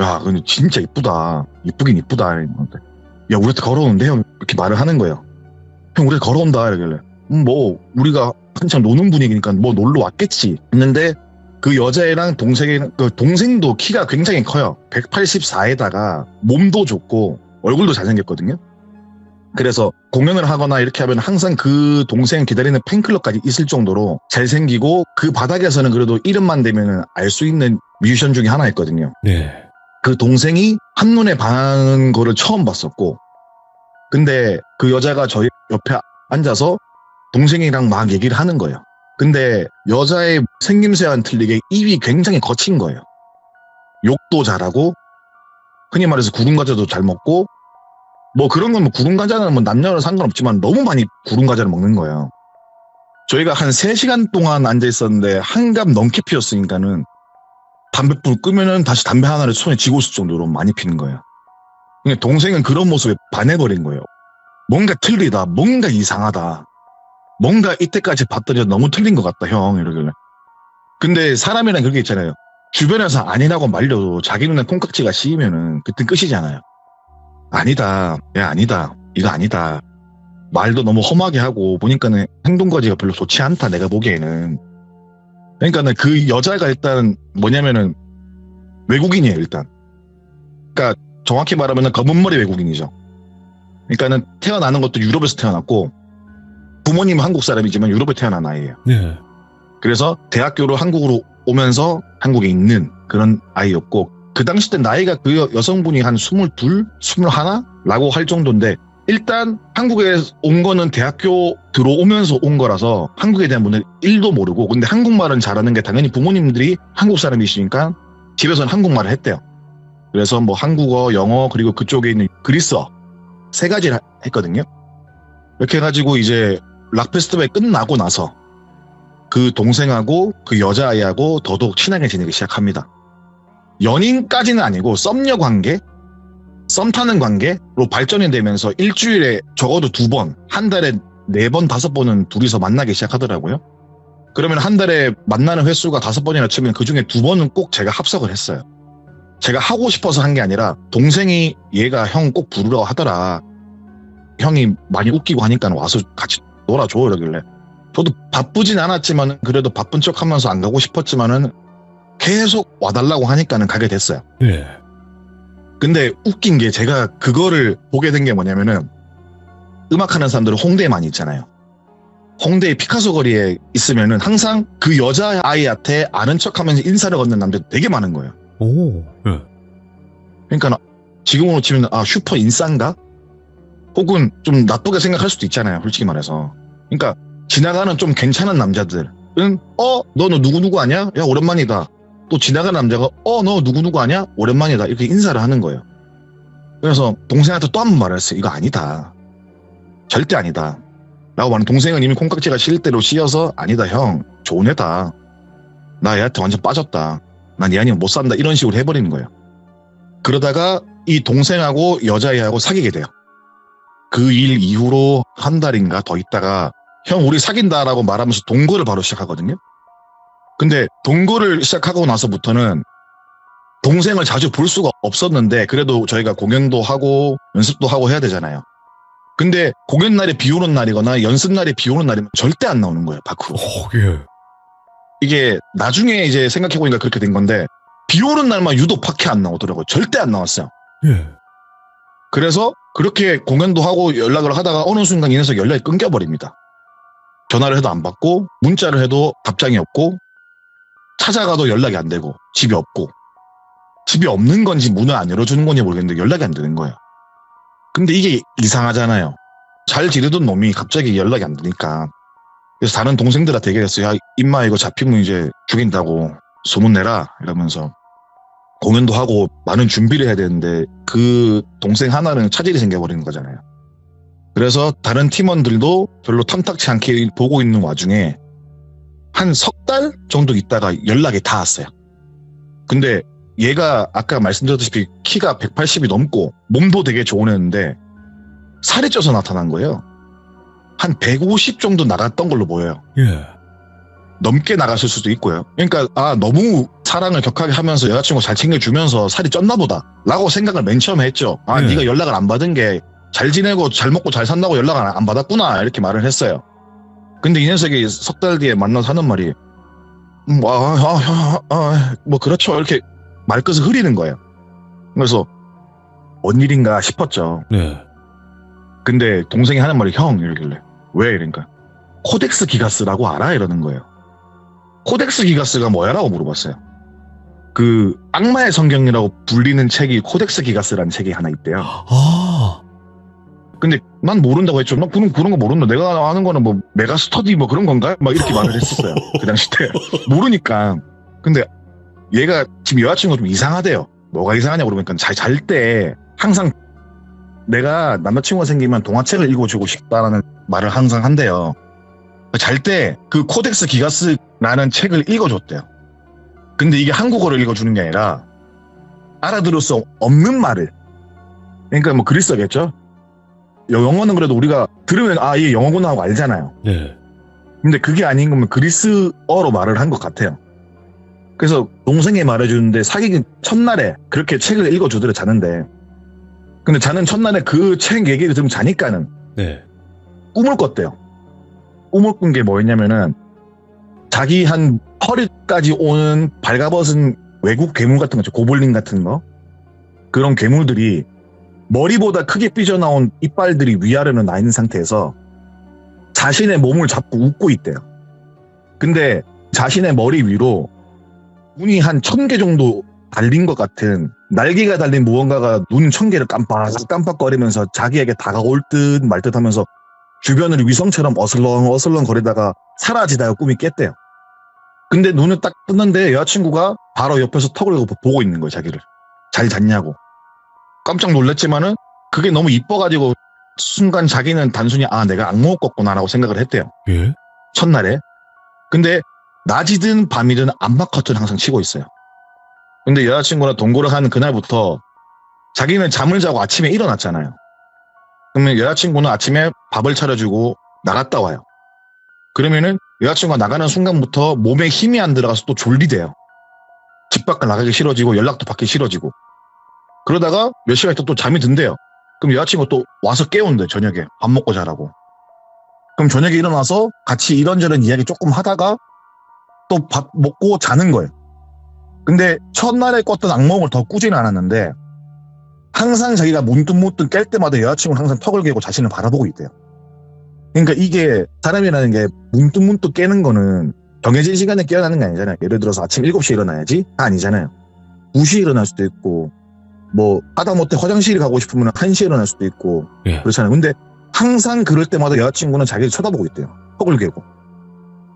야, 근데 진짜 이쁘다. 이쁘긴 이쁘다. 이러는데. 야, 우리한테 걸어오는데? 형, 이렇게 말을 하는 거예요. 형, 우리한테 걸어온다. 이러길래. 뭐, 우리가 한창 노는 분위기니까 뭐 놀러 왔겠지. 했는데 그 여자애랑 그 동생도 키가 굉장히 커요. 184에다가 몸도 좋고 얼굴도 잘생겼거든요. 그래서 공연을 하거나 이렇게 하면 항상 그 동생 기다리는 팬클럽까지 있을 정도로 잘생기고 그 바닥에서는 그래도 이름만 대면 알 수 있는 뮤지션 중에 하나였거든요. 네. 그 동생이 한눈에 반하는 거를 처음 봤었고, 근데 그 여자가 저희 옆에 앉아서 동생이랑 막 얘기를 하는 거예요. 근데 여자의 생김새와는 틀리게 입이 굉장히 거친 거예요. 욕도 잘하고 흔히 말해서 구름 과자도 잘 먹고, 뭐 그런 건 뭐 구름 과자는 뭐 남녀는 상관없지만 너무 많이 구름 과자를 먹는 거예요. 저희가 한 3시간 동안 앉아 있었는데 한갑 넘게 피웠으니까는 담배불 끄면은 다시 담배 하나를 손에 쥐고 있을 정도로 많이 피는 거예요. 근데 동생은 그런 모습에 반해버린 거예요. 뭔가 틀리다, 뭔가 이상하다, 뭔가 이때까지 봤더니 너무 틀린 것 같다, 형, 이러길래. 근데 사람이란 그런 게 있잖아요. 주변에서 아니라고 말려도 자기 눈에 콩깍지가 씌이면은 그땐 끝이잖아요. 아니다, 야, 아니다, 이거 아니다. 말도 너무 험하게 하고 보니까는 행동거지가 별로 좋지 않다, 내가 보기에는. 그러니까는 그 여자가 일단 뭐냐면은 외국인이에요, 일단. 그러니까 정확히 말하면은 검은머리 외국인이죠. 그러니까는 태어나는 것도 유럽에서 태어났고 부모님은 한국 사람이지만 유럽에 태어난 아이예요. 네. 그래서 대학교로 한국으로 오면서 한국에 있는 그런 아이였고, 그 당시 때 나이가 그 여성분이 한 22, 21라고 할 정도인데, 일단 한국에 온 거는 대학교 들어오면서 온 거라서 한국에 대한 문제는 1도 모르고, 근데 한국말은 잘하는 게 당연히 부모님들이 한국 사람이시니까 집에서는 한국말을 했대요. 그래서 뭐 한국어, 영어, 그리고 그쪽에 있는 그리스어 3가지를 했거든요. 이렇게 해가지고 이제 락 페스티벌이 끝나고 나서 그 동생하고 그 여자아이하고 더더욱 친하게 지내기 시작합니다. 연인까지는 아니고 썸녀 관계, 썸 타는 관계로 발전이 되면서 일주일에 적어도 2번, 한 달에 4번, 5번은 둘이서 만나기 시작하더라고요. 그러면 한 달에 만나는 횟수가 5번이나 치면 그 중에 2번은 꼭 제가 합석을 했어요. 제가 하고 싶어서 한 게 아니라 동생이 얘가 형 꼭 부르라고 하더라. 형이 많이 웃기고 하니까 와서 같이 놀아줘, 이러길래. 저도 바쁘진 않았지만 그래도 바쁜 척 하면서 안 가고 싶었지만은 계속 와달라고 하니까는 가게 됐어요. 네. 근데 웃긴 게 제가 그거를 보게 된 게 뭐냐면은, 음악하는 사람들은 홍대에 많이 있잖아요. 홍대의 피카소 거리에 있으면은 항상 그 여자아이한테 아는 척 하면서 인사를 건넨 남자들 되게 많은 거예요. 오. 네. 그러니까 지금으로 치면 슈퍼 인싸인가? 혹은 좀 나쁘게 생각할 수도 있잖아요, 솔직히 말해서. 그러니까 지나가는 좀 괜찮은 남자들은 너 누구누구 아냐? 야, 오랜만이다. 또 지나가는 남자가 너 누구누구 아냐? 오랜만이다. 이렇게 인사를 하는 거예요. 그래서 동생한테 또 한 번 말했어요. 이거 아니다, 절대 아니다 라고 말하는 동생은 이미 콩깍지가 실 대로 씌어서, 아니다 형, 좋은 애다, 나 얘한테 완전 빠졌다, 난 얘 아니면 못 산다, 이런 식으로 해버리는 거예요. 그러다가 이 동생하고 여자애하고 사귀게 돼요. 그 일 이후로 한 달인가 더 있다가 형 우리 사귄다라고 말하면서 동거를 바로 시작하거든요. 근데 동거를 시작하고 나서부터는 동생을 자주 볼 수가 없었는데, 그래도 저희가 공연도 하고 연습도 하고 해야 되잖아요. 근데 공연 날에 비 오는 날이거나 연습 날에 비 오는 날이면 절대 안 나오는 거예요, 밖으로. 예. 이게 나중에 이제 생각해보니까 그렇게 된 건데, 비 오는 날만 유독 밖에 안 나오더라고요. 절대 안 나왔어요. 예. 그래서 그렇게 공연도 하고 연락을 하다가 어느 순간 이 녀석 연락이 끊겨버립니다. 전화를 해도 안 받고 문자를 해도 답장이 없고 찾아가도 연락이 안 되고 집이 없고, 집이 없는 건지 문을 안 열어주는 건지 모르겠는데 연락이 안 되는 거예요. 근데 이게 이상하잖아요. 잘 지내던 놈이 갑자기 연락이 안 되니까. 그래서 다른 동생들한테 얘기했어요. 야, 임마 이거 잡히면 이제 죽인다고 소문내라, 이러면서. 공연도 하고 많은 준비를 해야 되는데 그 동생 하나는 차질이 생겨버리는 거잖아요. 그래서 다른 팀원들도 별로 탐탁치 않게 보고 있는 와중에 한 3달 정도 있다가 연락이 닿았어요. 근데 얘가 아까 말씀드렸다시피 키가 180이 넘고 몸도 되게 좋은 애인데 살이 쪄서 나타난 거예요. 한 150 정도 나갔던 걸로 보여요. 예. 넘게 나갔을 수도 있고요. 그러니까 너무 사랑을 격하게 하면서 여자친구 잘 챙겨주면서 살이 쪘나 보다 라고 생각을 맨 처음에 했죠. 네가 연락을 안 받은 게 잘 지내고 잘 먹고 잘 산다고 연락을 안 받았구나, 이렇게 말을 했어요. 근데 이 녀석이 3달 뒤에 만나서 하는 말이, 뭐 그렇죠. 이렇게 말끝을 흐리는 거예요. 그래서 뭔 일인가 싶었죠. 네. 근데 동생이 하는 말이 형 이러길래 왜 이러니까 코덱스 기가스라고 알아? 이러는 거예요. 코덱스 기가스가 뭐야라고 물어봤어요. 그 악마의 성경이라고 불리는 책이 코덱스 기가스라는 책이 하나 있대요. 아, 근데 난 모른다고 했죠. 나 그런 거 모른다. 내가 아는 거는 뭐 메가 스터디 뭐 그런 건가? 막 이렇게 말을 했었어요. 그 당시 때 모르니까. 근데 얘가 지금 여자친구가 좀 이상하대요. 뭐가 이상하냐고 그러니까 잘 때 항상 내가 남자친구가 생기면 동화책을 읽어주고 싶다라는 말을 항상 한대요. 잘 때 그 코덱스 기가스라는 책을 읽어줬대요. 근데 이게 한국어를 읽어주는 게 아니라 알아들을 수 없는 말을. 그러니까 뭐 그리스어겠죠? 영어는 그래도 우리가 들으면 이게 영어구나 하고 알잖아요. 네. 근데 그게 아닌 거면 그리스어로 말을 한 것 같아요. 그래서 동생이 말해주는데 사귀기 첫날에 그렇게 책을 읽어주더래 자는데 근데 자는 첫날에 그 책 얘기를 들으면 자니까는 네. 꿈을 꿨대요. 꿈을 꾼 게 뭐였냐면은 자기 한 허리까지 오는 발가벗은 외국 괴물 같은 거 있죠. 고블린 같은 거. 그런 괴물들이 머리보다 크게 삐져나온 이빨들이 위아래로 나 있는 상태에서 자신의 몸을 잡고 웃고 있대요. 근데 자신의 머리 위로 눈이 한 1000개 정도 달린 것 같은 날개가 달린 무언가가 눈 1000개를 깜빡거리면서 자기에게 다가올 듯 말 듯 하면서 주변을 위성처럼 어슬렁 거리다가 사라지다가 꿈이 깼대요. 근데 눈을 딱 떴는데 여자친구가 바로 옆에서 턱을 보고 있는 거예요. 자기를. 잘 잤냐고. 깜짝 놀랐지만은 그게 너무 이뻐가지고 순간 자기는 단순히 내가 악몽을 꿨구나라고 생각을 했대요. 예? 첫날에. 근데 낮이든 밤이든 암막 커튼 항상 치고 있어요. 근데 여자친구랑 동거를 하는 그날부터 자기는 잠을 자고 아침에 일어났잖아요. 그러면 여자친구는 아침에 밥을 차려주고 나갔다 와요. 그러면은 여자친구가 나가는 순간부터 몸에 힘이 안 들어가서 또 졸리대요. 집 밖을 나가기 싫어지고 연락도 받기 싫어지고. 그러다가 몇 시간 있다 또 잠이 든대요. 그럼 여자친구가 또 와서 깨운대 저녁에 밥 먹고 자라고. 그럼 저녁에 일어나서 같이 이런저런 이야기 조금 하다가 또 밥 먹고 자는 거예요. 근데 첫날에 꿨던 악몽을 더 꾸지는 않았는데 항상 자기가 문득문득 깰 때마다 여자친구는 항상 턱을 개고 자신을 바라보고 있대요. 그러니까 이게 사람이라는 게 문득문득 깨는 거는 정해진 시간에 깨어나는 게 아니잖아요. 예를 들어서 아침 7시에 일어나야지? 아니잖아요. 2시에 일어날 수도 있고 뭐 하다못해 화장실에 가고 싶으면 1시에 일어날 수도 있고 예. 그렇잖아요. 근데 항상 그럴 때마다 여자친구는 자기를 쳐다보고 있대요. 턱을 개고.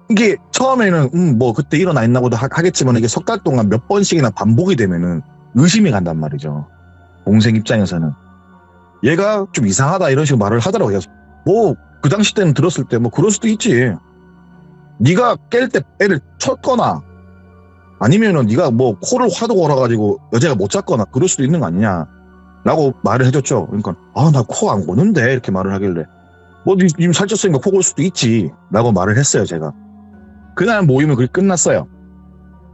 이게 처음에는 뭐 그때 일어나 있나 보다 하겠지만 이게 석 달 동안 몇 번씩이나 반복이 되면은 의심이 간단 말이죠. 동생 입장에서는. 얘가 좀 이상하다 이런 식으로 말을 하더라고요. 뭐 그 당시 때는 들었을 때 뭐 그럴 수도 있지. 네가 깰 때 애를 쳤거나 아니면은 네가 뭐 코를 화도 걸어가지고 여자가 못 잤거나 그럴 수도 있는 거 아니냐 라고 말을 해줬죠. 그러니까 나 코 안 고는데 이렇게 말을 하길래 뭐 님 살쪘으니까 코 골 수도 있지 라고 말을 했어요. 제가. 그날 모임은 그렇게 끝났어요.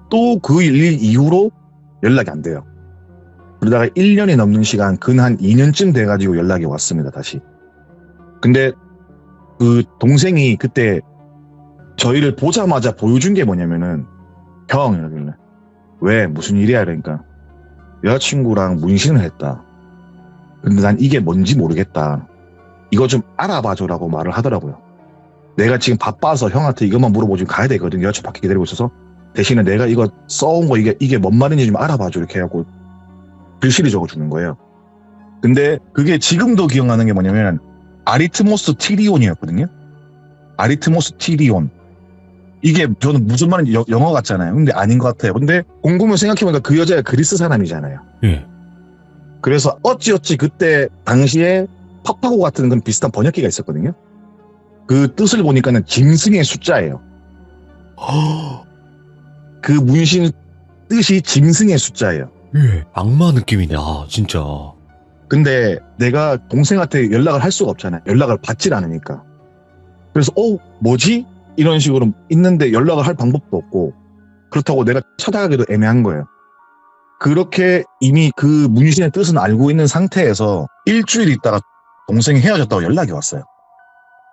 또 그 일 이후로 연락이 안 돼요. 그러다가 1년이 넘는 시간 근 한 2년쯤 돼가지고 연락이 왔습니다. 다시. 근데 그 동생이 그때 저희를 보자마자 보여준 게 뭐냐면은 형 이러길래 왜 무슨 일이야 그러니까 여자친구랑 문신을 했다. 근데 난 이게 뭔지 모르겠다. 이거 좀 알아봐줘라고 말을 하더라고요. 내가 지금 바빠서 형한테 이것만 물어보고 지금 가야 되거든. 여자친구 밖에 기다리고 있어서 대신에 내가 이거 써온 거 이게 뭔 말인지 좀 알아봐줘 이렇게 해갖고 글씨를 적어주는 거예요. 근데 그게 지금도 기억나는 게 뭐냐면 아리트모스 티리온이었거든요. 아리트모스 티리온. 이게 저는 무슨 말인지 영어 같잖아요. 근데 아닌 것 같아요. 근데 곰곰이 생각해보니까 그 여자가 그리스 사람이잖아요. 예. 그래서 어찌어찌 그때 당시에 파파고 같은 그런 비슷한 번역기가 있었거든요. 그 뜻을 보니까는 짐승의 숫자예요. 그 문신 뜻이 짐승의 숫자예요. 예. 악마 느낌이네. 진짜. 근데 내가 동생한테 연락을 할 수가 없잖아요. 연락을 받질 않으니까. 그래서 뭐지? 이런 식으로 있는데 연락을 할 방법도 없고 그렇다고 내가 찾아가기도 애매한 거예요. 그렇게 이미 그 문신의 뜻은 알고 있는 상태에서 일주일 있다가 동생이 헤어졌다고 연락이 왔어요.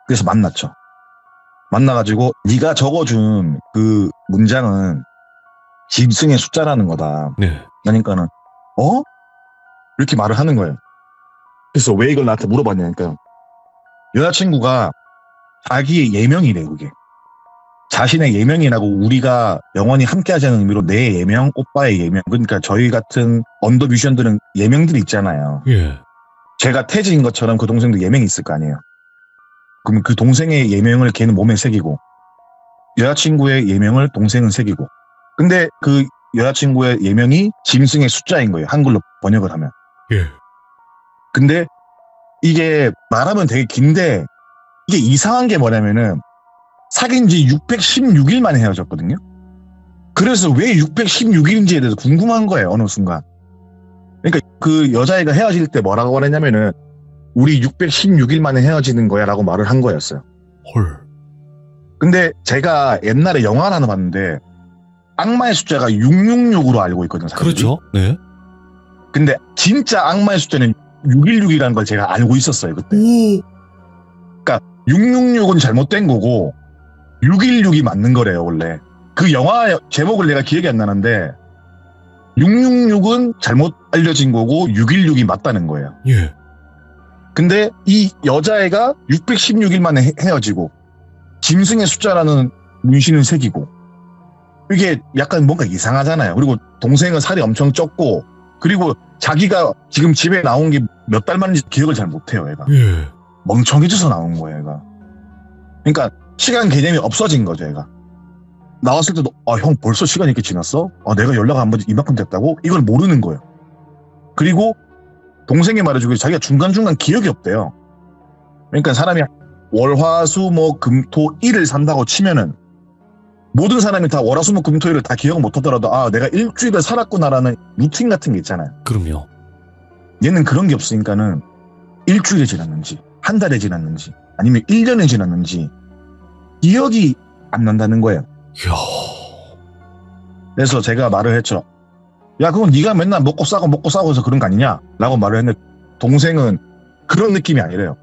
그래서 만났죠. 만나가지고 네가 적어준 그 문장은 짐승의 숫자라는 거다. 네. 그러니까는 이렇게 말을 하는 거예요. 그래서 왜 이걸 나한테 물어봤냐니까 여자친구가 자기의 예명이래 그게. 자신의 예명이라고 우리가 영원히 함께하자는 의미로 내 예명, 오빠의 예명. 그러니까 저희 같은 언더뮤지션들은 예명들이 있잖아요. 예. 제가 태지인 것처럼 그 동생도 예명이 있을 거 아니에요. 그럼 그 동생의 예명을 걔는 몸에 새기고 여자친구의 예명을 동생은 새기고 근데 그 여자친구의 예명이 짐승의 숫자인 거예요. 한글로 번역을 하면. 예. 근데 이게 말하면 되게 긴데 이게 이상한 게 뭐냐면은 사귄 지 616일 만에 헤어졌거든요. 그래서 왜 616일인지에 대해서 궁금한 거예요. 어느 순간. 그러니까 그 여자애가 헤어질 때 뭐라고 말했냐면은 우리 616일 만에 헤어지는 거야 라고 말을 한 거였어요. 헐. 근데 제가 옛날에 영화를 하나 봤는데 악마의 숫자가 666으로 알고 있거든요. 사람들이. 그렇죠. 네. 근데 진짜 악마의 숫자는 616이라는 걸 제가 알고 있었어요. 그때. 오. 666은 잘못된 거고 616이 맞는 거래요. 원래. 그 영화 제목을 내가 기억이 안 나는데 666은 잘못 알려진 거고 616이 맞다는 거예요. 예. 근데 이 여자애가 616일 만에 헤어지고 짐승의 숫자라는 문신을 새기고 이게 약간 뭔가 이상하잖아요. 그리고 동생은 살이 엄청 쪘고 그리고 자기가 지금 집에 나온 게 몇 달 만인지 기억을 잘 못해요. 얘가. 예. 멍청해져서 나온 거예요. 얘가. 그러니까 시간 개념이 없어진 거죠. 얘가. 나왔을 때도 형 벌써 시간이 이렇게 지났어? 내가 연락 한 번 이만큼 됐다고? 이걸 모르는 거예요. 그리고 동생이 말해주길 자기가 중간중간 기억이 없대요. 그러니까 사람이 월화수목금토 일을 산다고 치면은 모든 사람이 다 월화수목금토일을 다 기억을 못하더라도 내가 일주일을 살았구나라는 루틴 같은 게 있잖아요. 그럼요. 얘는 그런 게 없으니까는 일주일이 지났는지 한 달이 지났는지 아니면 1년이 지났는지 기억이 안 난다는 거예요. 이야. 그래서 제가 말을 했죠. 야, 그건 네가 맨날 먹고 싸고 해서 그런 거 아니냐? 라고 말을 했는데 동생은 그런 느낌이 아니래요.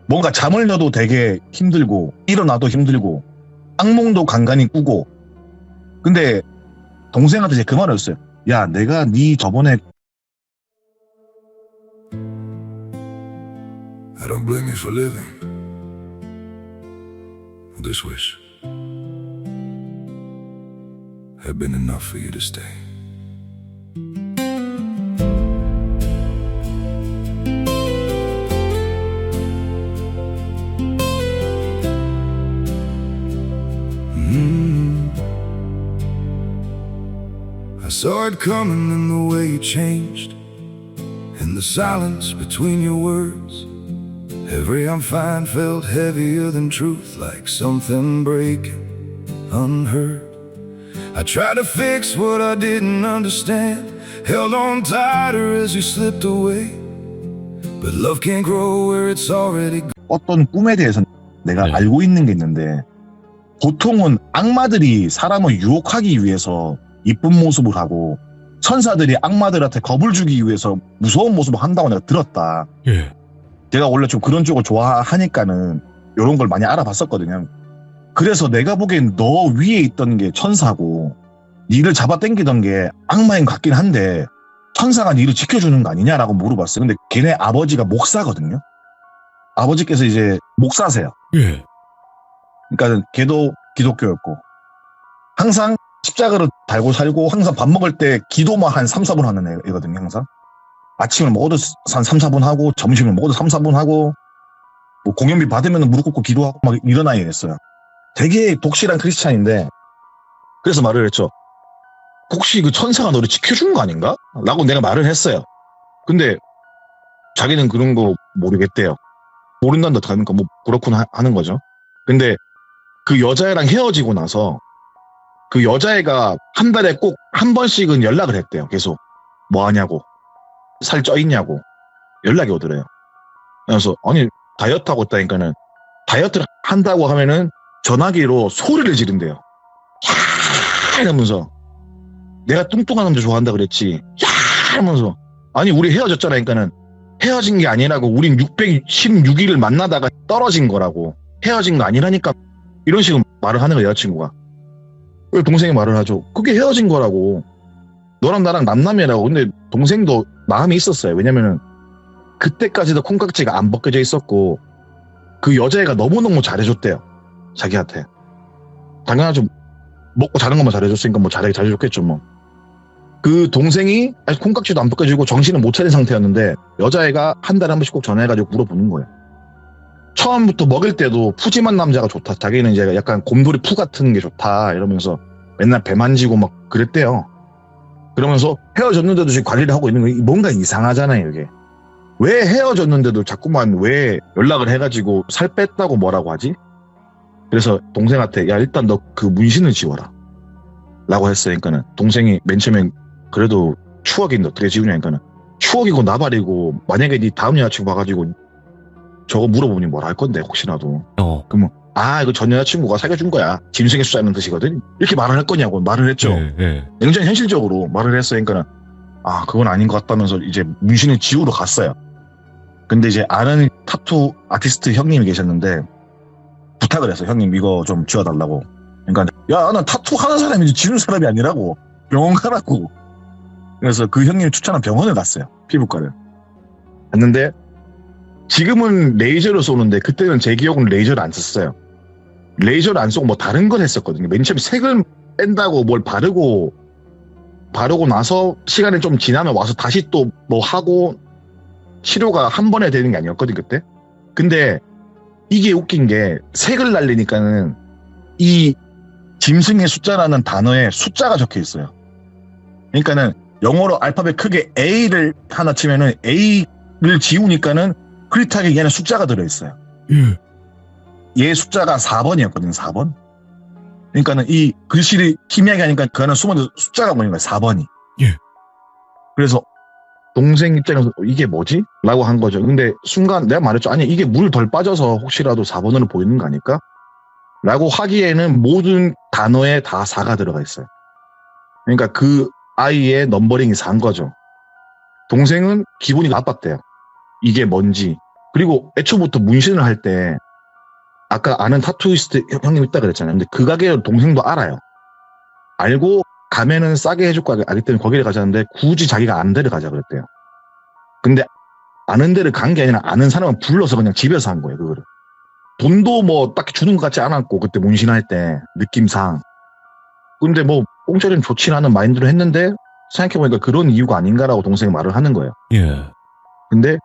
뭔가 잠을 자도 되게 힘들고 일어나도 힘들고 악몽도 간간히 꾸고 근데 동생한테 이제 그 말을 했어요. 야, 내가 네 저번에 I don't blame you for living this wish had been enough for you to stay. I saw it coming in the way you changed, in the silence between your words. Every I'm fine felt heavier than truth, like something breaking unheard. I tried to fix what I didn't understand, held on tighter as you slipped away. But love can't grow where it's already gone. 어떤 꿈에 대해서 내가 네. 알고 있는 게 있는데 보통은 악마들이 사람을 유혹하기 위해서 이쁜 모습을 하고 천사들이 악마들한테 겁을 주기 위해서 무서운 모습을 한다고 내가 들었다. 예. 제가 원래 좀 그런 쪽을 좋아하니까는 이런 걸 많이 알아봤었거든요. 그래서 내가 보기엔 너 위에 있던 게 천사고 니를 잡아당기던 게 악마인 것 같긴 한데 천사가 니를 지켜주는 거 아니냐라고 물어봤어요. 근데 걔네 아버지가 목사거든요. 아버지께서 이제 목사세요. 예. 그러니까 걔도 기독교였고 항상 십자가를 달고 살고 항상 밥 먹을 때 기도만 한 3, 4분 하는 애거든요. 항상 아침을 먹어도 한 3, 4분 하고 점심을 먹어도 3, 4분 하고 뭐 공연비 받으면 무릎 꿇고 기도하고 막 이런 아이였어요. 되게 독실한 크리스찬인데 그래서 말을 했죠. 혹시 그 천사가 너를 지켜준 거 아닌가? 라고 내가 말을 했어요. 근데 자기는 그런 거 모르겠대요. 모른다는 데 가니까 뭐 그렇구나 하는 거죠. 근데 그 여자애랑 헤어지고 나서 그 여자애가 한 달에 꼭 한 번씩은 연락을 했대요. 계속 뭐 하냐고 살 쪄 있냐고 연락이 오더래요. 그래서 아니 다이어트하고 있다니까는 다이어트를 한다고 하면은 전화기로 소리를 지른대요. 야 이러면서 내가 뚱뚱한 남자 좋아한다 그랬지. 야 이러면서 아니 우리 헤어졌잖아. 그러니까는 헤어진 게 아니라고 우린 616일을 만나다가 떨어진 거라고 헤어진 거 아니라니까 이런 식으로 말을 하는 거야, 여자친구가. 왜 동생이 말을 하죠? 그게 헤어진 거라고. 너랑 나랑 남남이라고. 근데 동생도 마음이 있었어요. 왜냐면은 그때까지도 콩깍지가 안 벗겨져 있었고 그 여자애가 너무너무 잘해줬대요. 자기한테. 당연하죠. 먹고 자는 것만 잘해줬으니까 뭐 잘해줬겠죠 뭐. 그 동생이 아직 콩깍지도 안 벗겨지고 정신을 못 차린 상태였는데 여자애가 한 달에 한 번씩 꼭 전화해가지고 물어보는 거예요. 처음부터 먹일 때도 푸짐한 남자가 좋다. 자기는 이제 약간 곰돌이 푸 같은 게 좋다. 이러면서 맨날 배 만지고 막 그랬대요. 그러면서 헤어졌는데도 지금 관리를 하고 있는 거 뭔가 이상하잖아요, 이게. 왜 헤어졌는데도 자꾸만 왜 연락을 해가지고 살 뺐다고 뭐라고 하지? 그래서 동생한테 야 일단 너 그 문신을 지워라 라고 했어요. 그러니까는 동생이 맨 처음엔 그래도 추억인데 어떻게 지우냐니까는 추억이고 나발이고 만약에 네 다음 여자친구 봐가지고 저거 물어보니 뭐라 할 건데 혹시라도 그러면 이거 전 여자친구가 사귀어준 거야. 짐승의 숫자는 뜻이거든. 이렇게 말을 할 거냐고 말을 했죠. 예. 굉장히 현실적으로 말을 했어요. 그러니까는 그건 아닌 것 같다면서 이제 문신을 지우러 갔어요. 근데 이제 아는 타투 아티스트 형님이 계셨는데 부탁을 했어요. 형님 이거 좀 지워달라고. 그러니까 야 난 타투 하는 사람이지 지우는 사람이 아니라고. 병원 가라고. 그래서 그 형님이 추천한 병원을 갔어요. 피부과를. 갔는데 지금은 레이저로 쏘는데 그때는 제 기억은 레이저를 안 썼어요. 레이저를 안 쏘고 뭐 다른 걸 했었거든요. 맨 처음에 색을 뺀다고 뭘 바르고 나서 시간이 좀 지나면 와서 다시 또 뭐 하고 치료가 한 번에 되는 게 아니었거든 그때. 근데 이게 웃긴 게 색을 날리니까는 이 짐승의 숫자라는 단어에 숫자가 적혀 있어요. 그러니까는 영어로 알파벳 크게 A를 하나 치면은 A를 지우니까는 그릿하게 얘는 숫자가 들어있어요. 얘 숫자가 4번이었거든요. 4번. 그러니까는 이 글씨를 희미하게 하니까 그 안에 숨어서 숫자가 보이는 거예요. 4번이. 예. 그래서 동생 입장에서 이게 뭐지? 라고 한 거죠. 근데 순간 내가 말했죠. 아니 이게 물 덜 빠져서 혹시라도 4번으로 보이는 거 아닐까? 라고 하기에는 모든 단어에 다 4가 들어가 있어요. 그러니까 그 아이의 넘버링이 4인 거죠. 동생은 기분이 나빴대요. 이게 뭔지. 그리고 애초부터 문신을 할 때 아까 아는 타투이스트 형님 있다 그랬잖아요. 근데 그 가게를 동생도 알아요. 알고 가면은 싸게 해줄 거 알기 때문에 거기를 가자는데 굳이 자기가 아는 데를 가자 그랬대요. 근데 아는 데를 간 게 아니라 아는 사람을 불러서 그냥 집에서 한 거예요. 그거를. 돈도 뭐 딱히 주는 것 같지 않았고 그때 문신할 때 느낌상. 근데 뭐 공짜리는 좋지 않은 마인드로 했는데 생각해보니까 그런 이유가 아닌가라고 동생이 말을 하는 거예요. 예. 근데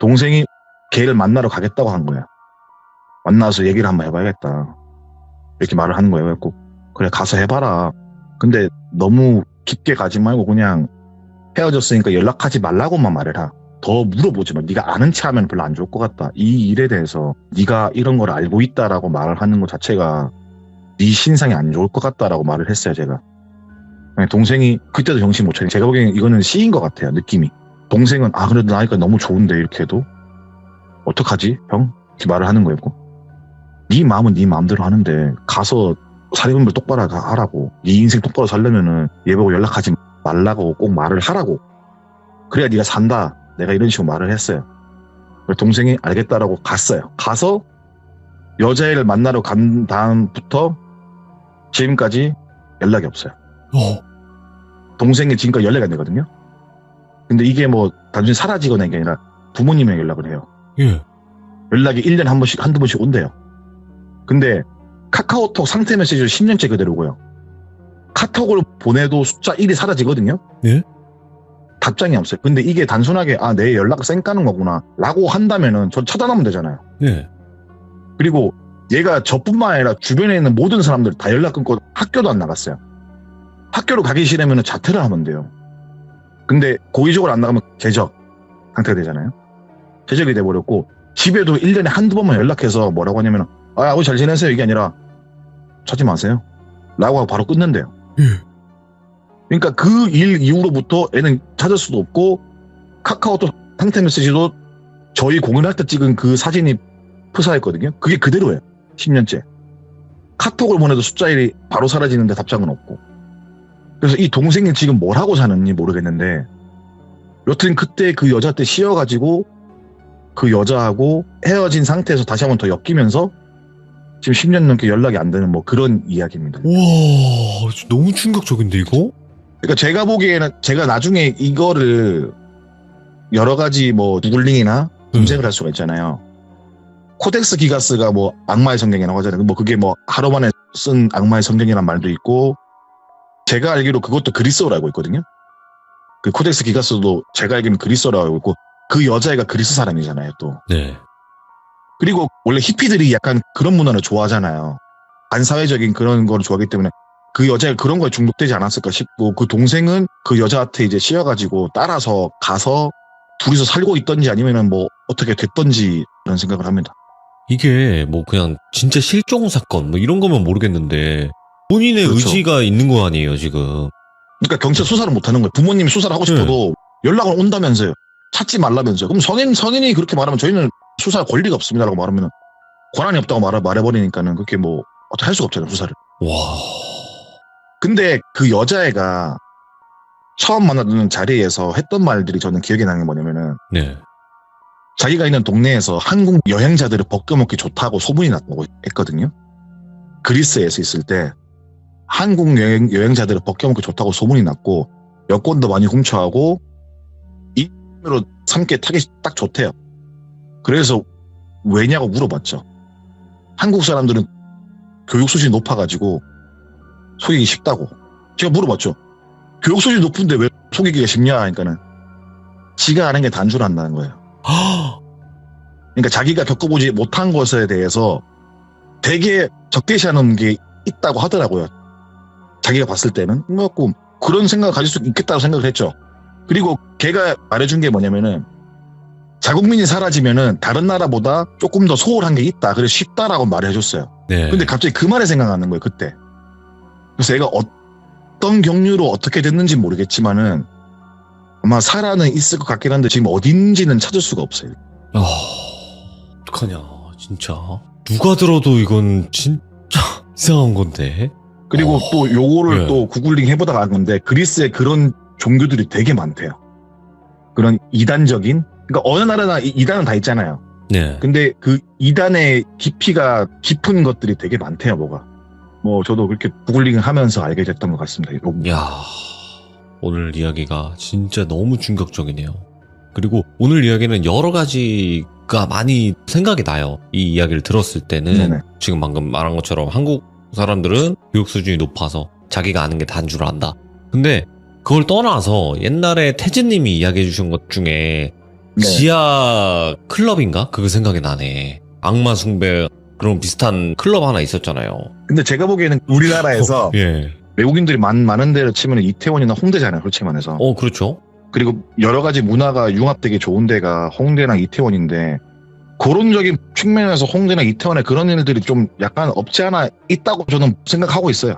동생이 걔를 만나러 가겠다고 한 거예요. 만나서 얘기를 한번 해봐야겠다. 이렇게 말을 하는 거예요. 그래서 그래 가서 해봐라. 근데 너무 깊게 가지 말고 그냥 헤어졌으니까 연락하지 말라고만 말해라. 더 물어보지 마. 네가 아는 체 하면 별로 안 좋을 것 같다. 이 일에 대해서 네가 이런 걸 알고 있다라고 말을 하는 것 자체가 네 신상이 안 좋을 것 같다라고 말을 했어요. 제가. 동생이 그때도 정신 못 차리고 제가 보기에는 이거는 C인 것 같아요. 느낌이. 동생은 그래도 나이가 너무 좋은데 이렇게 해도 어떡하지 형? 이렇게 말을 하는 거였고 네 마음은 네 마음대로 하는데 가서 사리분별 똑바로 하라고. 네 인생 똑바로 살려면은 얘 보고 연락하지 말라고 꼭 말을 하라고. 그래야 네가 산다. 내가 이런 식으로 말을 했어요. 동생이 알겠다라고 갔어요. 가서 여자애를 만나러 간 다음부터 지금까지 연락이 없어요. 동생이 지금까지 연락이 안 되거든요. 근데 이게 뭐 단순히 사라지거나 이게 아니라 부모님이랑 연락을 해요. 예. 연락이 1년에 한 번씩 한두 번씩 온대요. 근데 카카오톡 상태 메시지를 10년째 그대로고요. 카톡을 보내도 숫자 1이 사라지거든요. 예? 답장이 없어요. 근데 이게 단순하게 내 연락을 쌩까는 거구나 라고 한다면은 저 차단하면 되잖아요. 예. 그리고 얘가 저뿐만 아니라 주변에 있는 모든 사람들 다 연락 끊고 학교도 안 나갔어요. 학교로 가기 싫으면 자퇴를 하면 돼요. 근데 고의적으로 안 나가면 제적 상태가 되잖아요. 제적이 돼버렸고 집에도 1년에 한두 번만 연락해서 뭐라고 하냐면 우리 잘 지내세요 이게 아니라 찾지 마세요 라고 하고 바로 끊는데요. 그러니까 그 일 이후로부터 애는 찾을 수도 없고 카카오톡 상태 메시지도 저희 공연할 때 찍은 그 사진이 프사했거든요. 그게 그대로예요. 10년째. 카톡을 보내도 숫자 1이 바로 사라지는데 답장은 없고. 그래서 이 동생이 지금 뭘 하고 사는지 모르겠는데 여튼 그때 그 여자한테 씌어가지고 그 여자하고 헤어진 상태에서 다시 한번 더 엮이면서 지금 10년 넘게 연락이 안 되는 뭐 그런 이야기입니다. 우와, 너무 충격적인데, 이거? 그러니까 제가 보기에는 제가 나중에 이거를 여러 가지 뭐 구글링이나 검색을 할 수가 있잖아요. 코덱스 기가스가 뭐 악마의 성경이라고 하잖아요. 뭐 그게 뭐 하루 만에 쓴 악마의 성경이란 말도 있고, 제가 알기로 그것도 그리스어로 알고 있거든요. 그 코덱스 기가스도 제가 알기로는 그리스어로 알고 있고, 그 여자애가 그리스 사람이잖아요, 또. 네. 그리고 원래 히피들이 약간 그런 문화를 좋아하잖아요. 반사회적인 그런 걸 좋아하기 때문에 그 여자가 그런 거에 중독되지 않았을까 싶고, 그 동생은 그 여자한테 이제 씌워가지고 따라서 가서 둘이서 살고 있던지 아니면은 뭐 어떻게 됐던지 그런 생각을 합니다. 이게 뭐 그냥 진짜 실종 사건 뭐 이런 거면 모르겠는데 본인의 그렇죠. 의지가 있는 거 아니에요, 지금. 그러니까 경찰 수사를 못 하는 거예요. 부모님이 수사를 하고 싶어도 연락을 온다면서요. 찾지 말라면서요. 그럼 성인이 그렇게 말하면 저희는 수사할 권리가 없습니다라고 말하면 권한이 없다고 말해버리니까는 그렇게 뭐 어떻게 할 수가 없잖아요, 수사를. 와. 근데 그 여자애가 처음 만나는 자리에서 했던 말들이 저는 기억에 나는 게 뭐냐면은, 네. 자기가 있는 동네에서 한국 여행자들을 벗겨먹기 좋다고 소문이 났다고 했거든요. 그리스에서 있을 때 한국 여행자들을 벗겨먹기 좋다고 소문이 났고, 여권도 많이 훔쳐하고 이로 삼게 타기 딱 좋대요. 그래서 왜냐고 물어봤죠. 한국 사람들은 교육 수준이 높아가지고 속이기 쉽다고. 제가 물어봤죠. 교육 수준이 높은데 왜 속이기가 쉽냐 하니까는 지가 아는 게 단줄 안다는 거예요. 그러니까 자기가 겪어보지 못한 것에 대해서 되게 적대시하는 게 있다고 하더라고요. 자기가 봤을 때는. 그래갖고 그런 생각을 가질 수 있겠다고 생각을 했죠. 그리고 걔가 말해준 게 뭐냐면은, 자국민이 사라지면은 다른 나라보다 조금 더 소홀한 게 있다. 그래서 쉽다라고 말을 해줬어요. 네. 근데 갑자기 그 말에 생각나는 거예요, 그때. 그래서 얘가 어떤 경류로 어떻게 됐는지 모르겠지만은 아마 살아는 있을 것 같긴 한데 지금 어딘지는 찾을 수가 없어요. 어떡하냐, 진짜. 누가 들어도 이건 진짜 이상한 건데. 그리고 또 요거를 네. 또 구글링 해보다가 알 건데, 그리스에 그런 종교들이 되게 많대요. 그런 이단적인, 그러니까 어느 나라나 이단은 다 있잖아요. 네. 근데 그 이단의 깊이가 깊은 것들이 되게 많대요, 뭐가. 뭐 저도 그렇게 구글링을 하면서 알게 됐던 것 같습니다. 야, 오늘 이야기가 진짜 너무 충격적이네요. 그리고 오늘 이야기는 여러 가지가 많이 생각이 나요. 이 이야기를 들었을 때는 네네. 지금 방금 말한 것처럼 한국 사람들은 교육 수준이 높아서 자기가 아는 게 단 줄 안다. 근데 그걸 떠나서 옛날에 태진님이 이야기해 주신 것 중에 네. 지하 클럽인가? 그거 생각이 나네. 악마 숭배 그런 비슷한 클럽 하나 있었잖아요. 근데 제가 보기에는 우리나라에서 예. 외국인들이 많은 데를 치면 이태원이나 홍대잖아요, 솔직히 말해서. 그렇죠. 그리고 여러 가지 문화가 융합되기 좋은 데가 홍대나 이태원인데, 거론적인 측면에서 홍대나 이태원에 그런 일들이 좀 약간 없지 않아 있다고 저는 생각하고 있어요.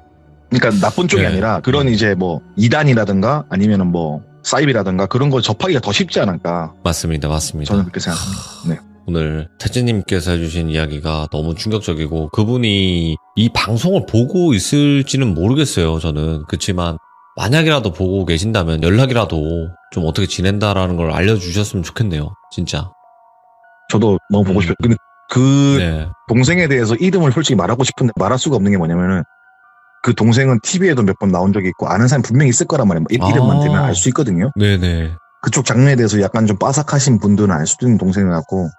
그러니까 나쁜 쪽이 네. 아니라 그런 이제 뭐 이단이라든가 아니면은 뭐 사이비라든가 그런 걸 접하기가 더 쉽지 않을까. 맞습니다. 저는 그렇게 생각합니다. 네. 오늘 태진님께서 해주신 이야기가 너무 충격적이고, 그분이 이 방송을 보고 있을지는 모르겠어요, 저는. 그렇지만 만약이라도 보고 계신다면 연락이라도 좀 어떻게 지낸다라는 걸 알려주셨으면 좋겠네요, 진짜. 저도 너무 보고 싶어요. 근데 그 네. 동생에 대해서 이름을 솔직히 말하고 싶은데 말할 수가 없는 게 뭐냐면은, 그 동생은 TV에도 몇 번 나온 적이 있고 아는 사람 분명히 있을 거란 말이에요. 이름만 대면 알 수 있거든요. 네네. 그쪽 장르에 대해서 약간 좀 빠삭하신 분들은 알 수도 있는 동생이라고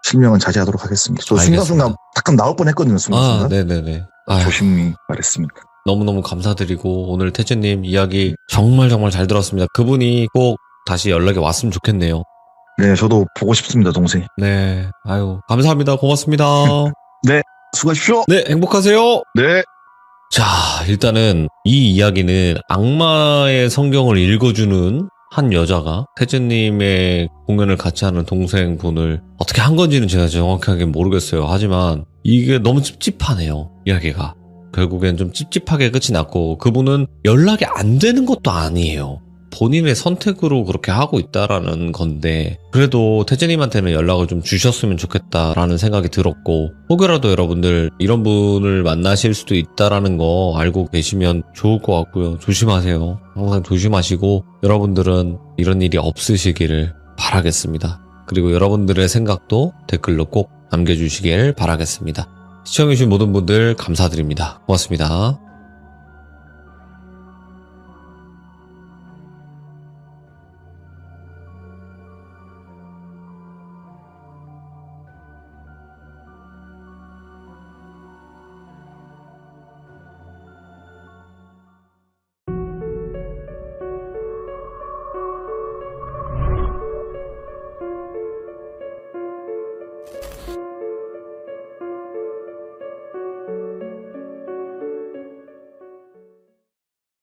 실명은 자제하도록 하겠습니다. 저 알겠습니다. 순간순간 잠깐 나올 뻔했거든요. 순간순간. 네네네. 아유, 조심히 말했습니다. 너무너무 감사드리고, 오늘 태진님 이야기 정말 잘 들었습니다. 그분이 꼭 다시 연락이 왔으면 좋겠네요. 네, 저도 보고 싶습니다, 동생. 네. 아유, 감사합니다. 고맙습니다. 수고하십시오. 네, 행복하세요. 네. 자, 일단은 이 이야기는 악마의 성경을 읽어주는 한 여자가 태진님의 공연을 같이 하는 동생분을 어떻게 한 건지는 제가 정확하게 모르겠어요. 하지만 이게 너무 찝찝하네요, 이야기가. 결국엔 좀 찝찝하게 끝이 났고, 그분은 연락이 안 되는 것도 아니에요. 본인의 선택으로 그렇게 하고 있다라는 건데, 그래도 태진님한테는 연락을 좀 주셨으면 좋겠다라는 생각이 들었고, 혹여라도 여러분들 이런 분을 만나실 수도 있다라는 거 알고 계시면 좋을 것 같고요. 조심하세요. 항상 조심하시고, 여러분들은 이런 일이 없으시기를 바라겠습니다. 그리고 여러분들의 생각도 댓글로 꼭 남겨주시길 바라겠습니다. 시청해주신 모든 분들 감사드립니다. 고맙습니다.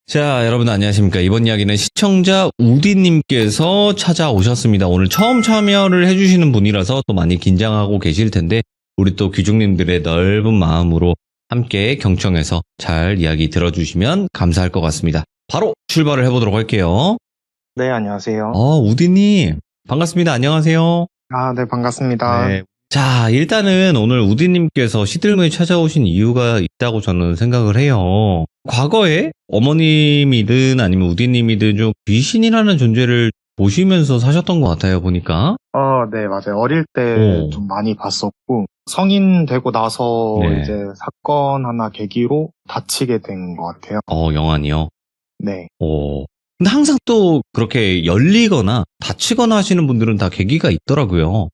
자, 여러분 안녕하십니까. 이번 이야기는 시청자 우디님께서 찾아오셨습니다. 오늘 처음 참여를 해주시는 분이라서 또 많이 긴장하고 계실 텐데 우리 또 귀중님들의 넓은 마음으로 함께 경청해서 잘 이야기 들어주시면 감사할 것 같습니다. 바로 출발을 해보도록 할게요. 네, 안녕하세요. 우디님 반갑습니다. 안녕하세요. 네, 반갑습니다. 네. 자, 일단은 오늘 우디님께서 시들무에 찾아오신 이유가 있다고 저는 생각을 해요. 과거에 어머님이든 아니면 우디님이든 좀 귀신이라는 존재를 보시면서 사셨던 것 같아요, 보니까. 네, 맞아요. 어릴 때 오. 좀 많이 봤었고, 성인 되고 나서 네. 이제 사건 하나 계기로 다치게 된 것 같아요. 영안이요. 네. 근데 항상 또 그렇게 열리거나 다치거나 하시는 분들은 다 계기가 있더라고요.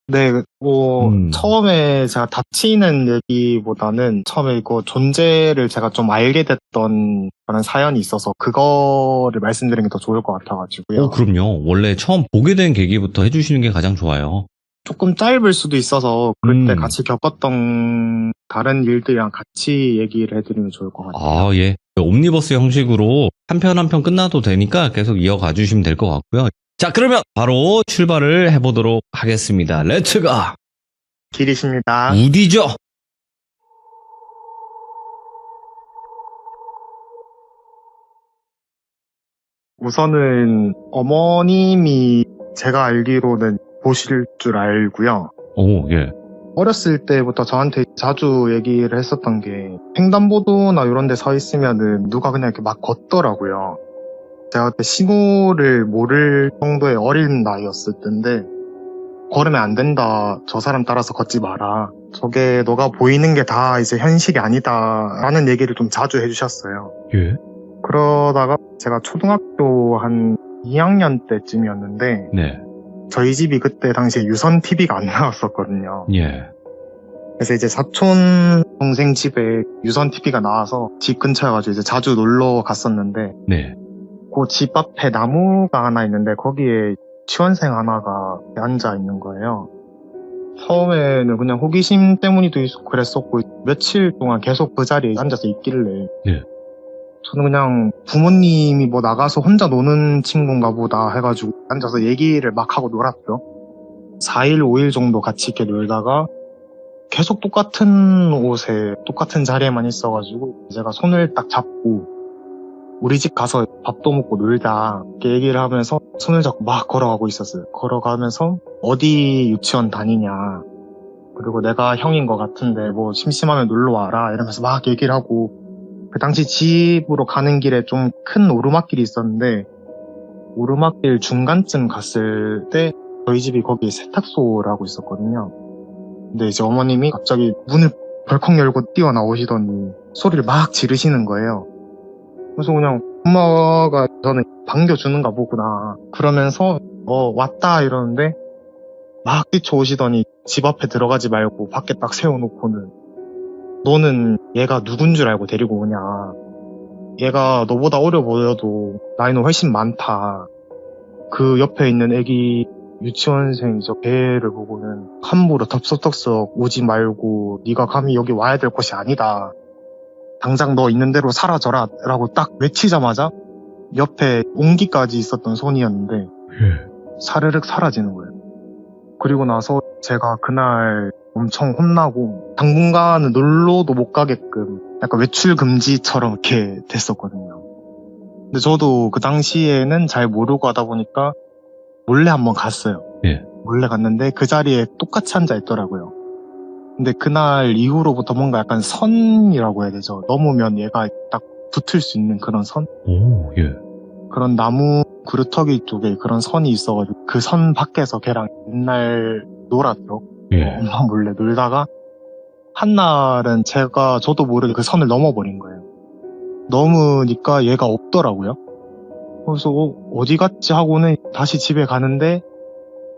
네, 음. 처음에 제가 다치는 얘기보다는 처음에 이거 존재를 제가 좀 알게 됐던 그런 사연이 있어서 그거를 말씀드리는 게 더 좋을 것 같아가지고요. 그럼요. 원래 처음 보게 된 계기부터 해주시는 게 가장 좋아요. 조금 짧을 수도 있어서 그때 음. 같이 겪었던 다른 일들이랑 같이 얘기를 해드리면 좋을 것 같아요. 예. 옴니버스 형식으로 한 편 한 편 끝나도 되니까 계속 이어가 주시면 될 것 같고요. 자, 그러면 바로 출발을 해보도록 하겠습니다. 렛츠가! 길이십니다. 우디죠? 우선은 어머님이 제가 알기로는 보실 줄 알고요. 예. 어렸을 때부터 저한테 자주 얘기를 했었던 게 횡단보도나 이런 데 서 있으면은 누가 그냥 이렇게 막 걷더라고요. 제가 그때 신호를 모를 정도의 어린 나이였을 텐데 걸으면 안 된다. 저 사람 따라서 걷지 마라. 저게 너가 보이는 게 다 이제 현실이 아니다. 라는 얘기를 좀 자주 해주셨어요. 예. 그러다가 제가 초등학교 한 2학년 때쯤이었는데 네. 저희 집이 그때 당시에 유선 TV가 안 나왔었거든요. 예. 그래서 이제 사촌 동생 집에 유선 TV가 나와서 집 근처여가지고 이제 자주 놀러 갔었는데 네. 그 집 앞에 나무가 하나 있는데 거기에 취원생 하나가 앉아 있는 거예요. 처음에는 그냥 호기심 때문이도 있고 그랬었고 며칠 동안 계속 그 자리에 앉아서 있길래 네. 저는 그냥 부모님이 뭐 나가서 혼자 노는 친구인가 보다 해가지고 앉아서 얘기를 막 하고 놀았죠. 4일, 5일 정도 같이 이렇게 놀다가 계속 똑같은 옷에 똑같은 자리에만 있어가지고 제가 손을 딱 잡고 우리 집 가서 밥도 먹고 놀자 이렇게 얘기를 하면서 손을 잡고 막 걸어가고 있었어요. 걸어가면서 어디 유치원 다니냐 그리고 내가 형인 것 같은데 뭐 심심하면 놀러 와라 이러면서 막 얘기를 하고 그 당시 집으로 가는 길에 좀 큰 오르막길이 있었는데 오르막길 중간쯤 갔을 때 저희 집이 거기 세탁소라고 있었거든요. 근데 이제 어머님이 갑자기 문을 벌컥 열고 뛰어나오시더니 소리를 막 지르시는 거예요. 그래서 그냥 엄마가 저는 반겨주는가 보구나 그러면서 왔다 이러는데 막 뛰쳐오시더니 집 앞에 들어가지 말고 밖에 딱 세워놓고는 너는 얘가 누군 줄 알고 데리고 오냐. 얘가 너보다 어려 보여도 나이는 훨씬 많다. 그 옆에 있는 애기 유치원생 저 걔를 보고는 함부로 덥석덥석 오지 말고 네가 감히 여기 와야 될 곳이 아니다. 당장 너 있는 대로 사라져라 라고 딱 외치자마자 옆에 옹기까지 있었던 손이었는데 사르륵 사라지는 거예요. 그리고 나서 제가 그날 엄청 혼나고 당분간은 놀러도 못 가게끔 약간 외출 금지처럼 이렇게 됐었거든요. 근데 저도 그 당시에는 잘 모르고 하다 보니까 몰래 한번 갔어요. 예. 몰래 갔는데 그 자리에 똑같이 앉아 있더라고요. 근데 그날 이후로부터 뭔가 약간 선이라고 해야 되죠. 넘으면 얘가 딱 붙을 수 있는 그런 선? 예. 그런 나무 그루터기 쪽에 그런 선이 있어가지고 그 선 밖에서 걔랑 맨날 놀았죠. 예. 엄마 몰래 놀다가 한날은 저도 모르게 그 선을 넘어버린 거예요. 넘으니까 얘가 없더라고요. 그래서 어디 갔지 하고는 다시 집에 가는데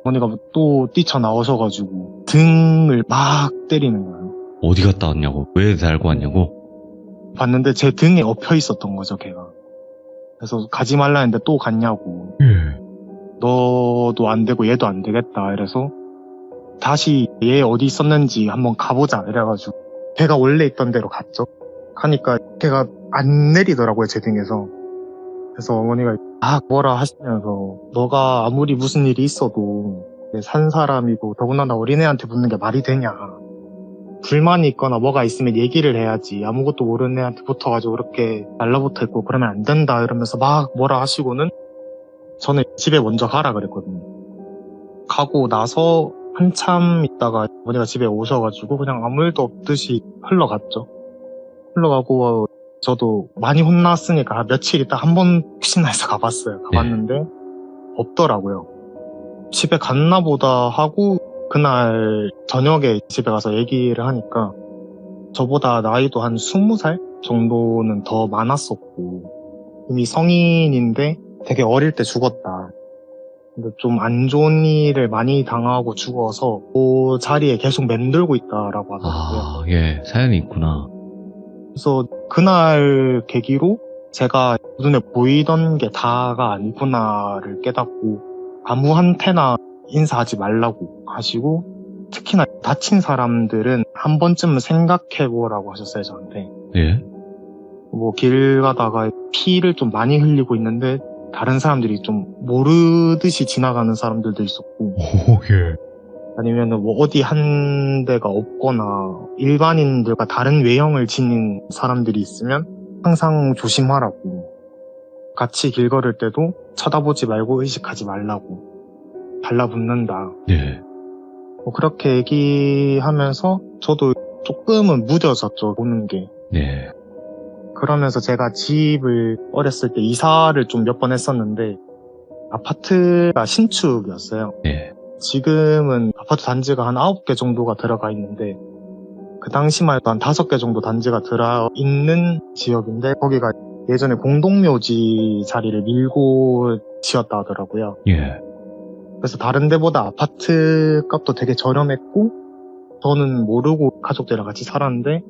어머니가 또 뛰쳐나오셔가지고 등을 막 때리는 거예요. 어디 갔다 왔냐고? 왜 달고 왔냐고? 봤는데 제 등에 엎혀 있었던 거죠, 걔가. 그래서 가지 말라 했는데 또 갔냐고. 너도 안 되고 얘도 안 되겠다. 이래서 다시 얘 어디 있었는지 한번 가보자. 이래가지고 걔가 원래 있던 데로 갔죠. 가니까 걔가 안 내리더라고요, 제 등에서. 그래서 어머니가 뭐라 하시면서 너가 아무리 무슨 일이 있어도 산 사람이고 더군다나 어린애한테 붙는 게 말이 되냐. 불만이 있거나 뭐가 있으면 얘기를 해야지. 아무것도 모르는 애한테 붙어가지고 그렇게 날라붙어 있고 그러면 안 된다 이러면서 막 뭐라 하시고는 저는 집에 먼저 가라 그랬거든요. 가고 나서 한참 있다가 어머니가 집에 오셔가지고 그냥 아무 일도 없듯이 흘러갔죠. 흘러가고 저도 많이 혼났으니까 며칠 있다 한 번 혹시나 해서 가봤어요. 가봤는데 없더라고요. 집에 갔나 보다 하고 그날 저녁에 집에 가서 얘기를 하니까 저보다 나이도 한 20살 정도는 더 많았었고 이미 성인인데 되게 어릴 때 죽었다. 근데 좀 안 좋은 일을 많이 당하고 죽어서 그 자리에 계속 맴돌고 있다라고 하더라고요. 아, 예, 사연이 있구나. 그래서 그날 계기로 제가 눈에 보이던 게 다가 아니구나를 깨닫고 아무한테나 인사하지 말라고 하시고 특히나 다친 사람들은 한 번쯤은 생각해보라고 하셨어요, 저한테. 예? 뭐 길 가다가 피를 좀 많이 흘리고 있는데 다른 사람들이 좀 모르듯이 지나가는 사람들도 있었고 오, 예. 아니면은 뭐 어디 한 데가 없거나 일반인들과 다른 외형을 지닌 사람들이 있으면 항상 조심하라고. 같이 길 걸을 때도 쳐다보지 말고 의식하지 말라고. 달라붙는다. 예. 뭐 그렇게 얘기하면서 저도 조금은 무뎌졌죠, 보는 게. 예. 그러면서 제가 집을 어렸을 때 이사를 좀 몇 번 했었는데 아파트가 신축이었어요. 예. 지금은 아파트 단지가 한 9개 정도가 들어가 있는데 그 당시만 해도 한 5개 정도 단지가 들어있는 지역인데 거기가 예전에 공동묘지 자리를 밀고 지었다 하더라고요. 예. 그래서 다른 데보다 아파트 값도 되게 저렴했고 저는 모르고 가족들이랑 같이 살았는데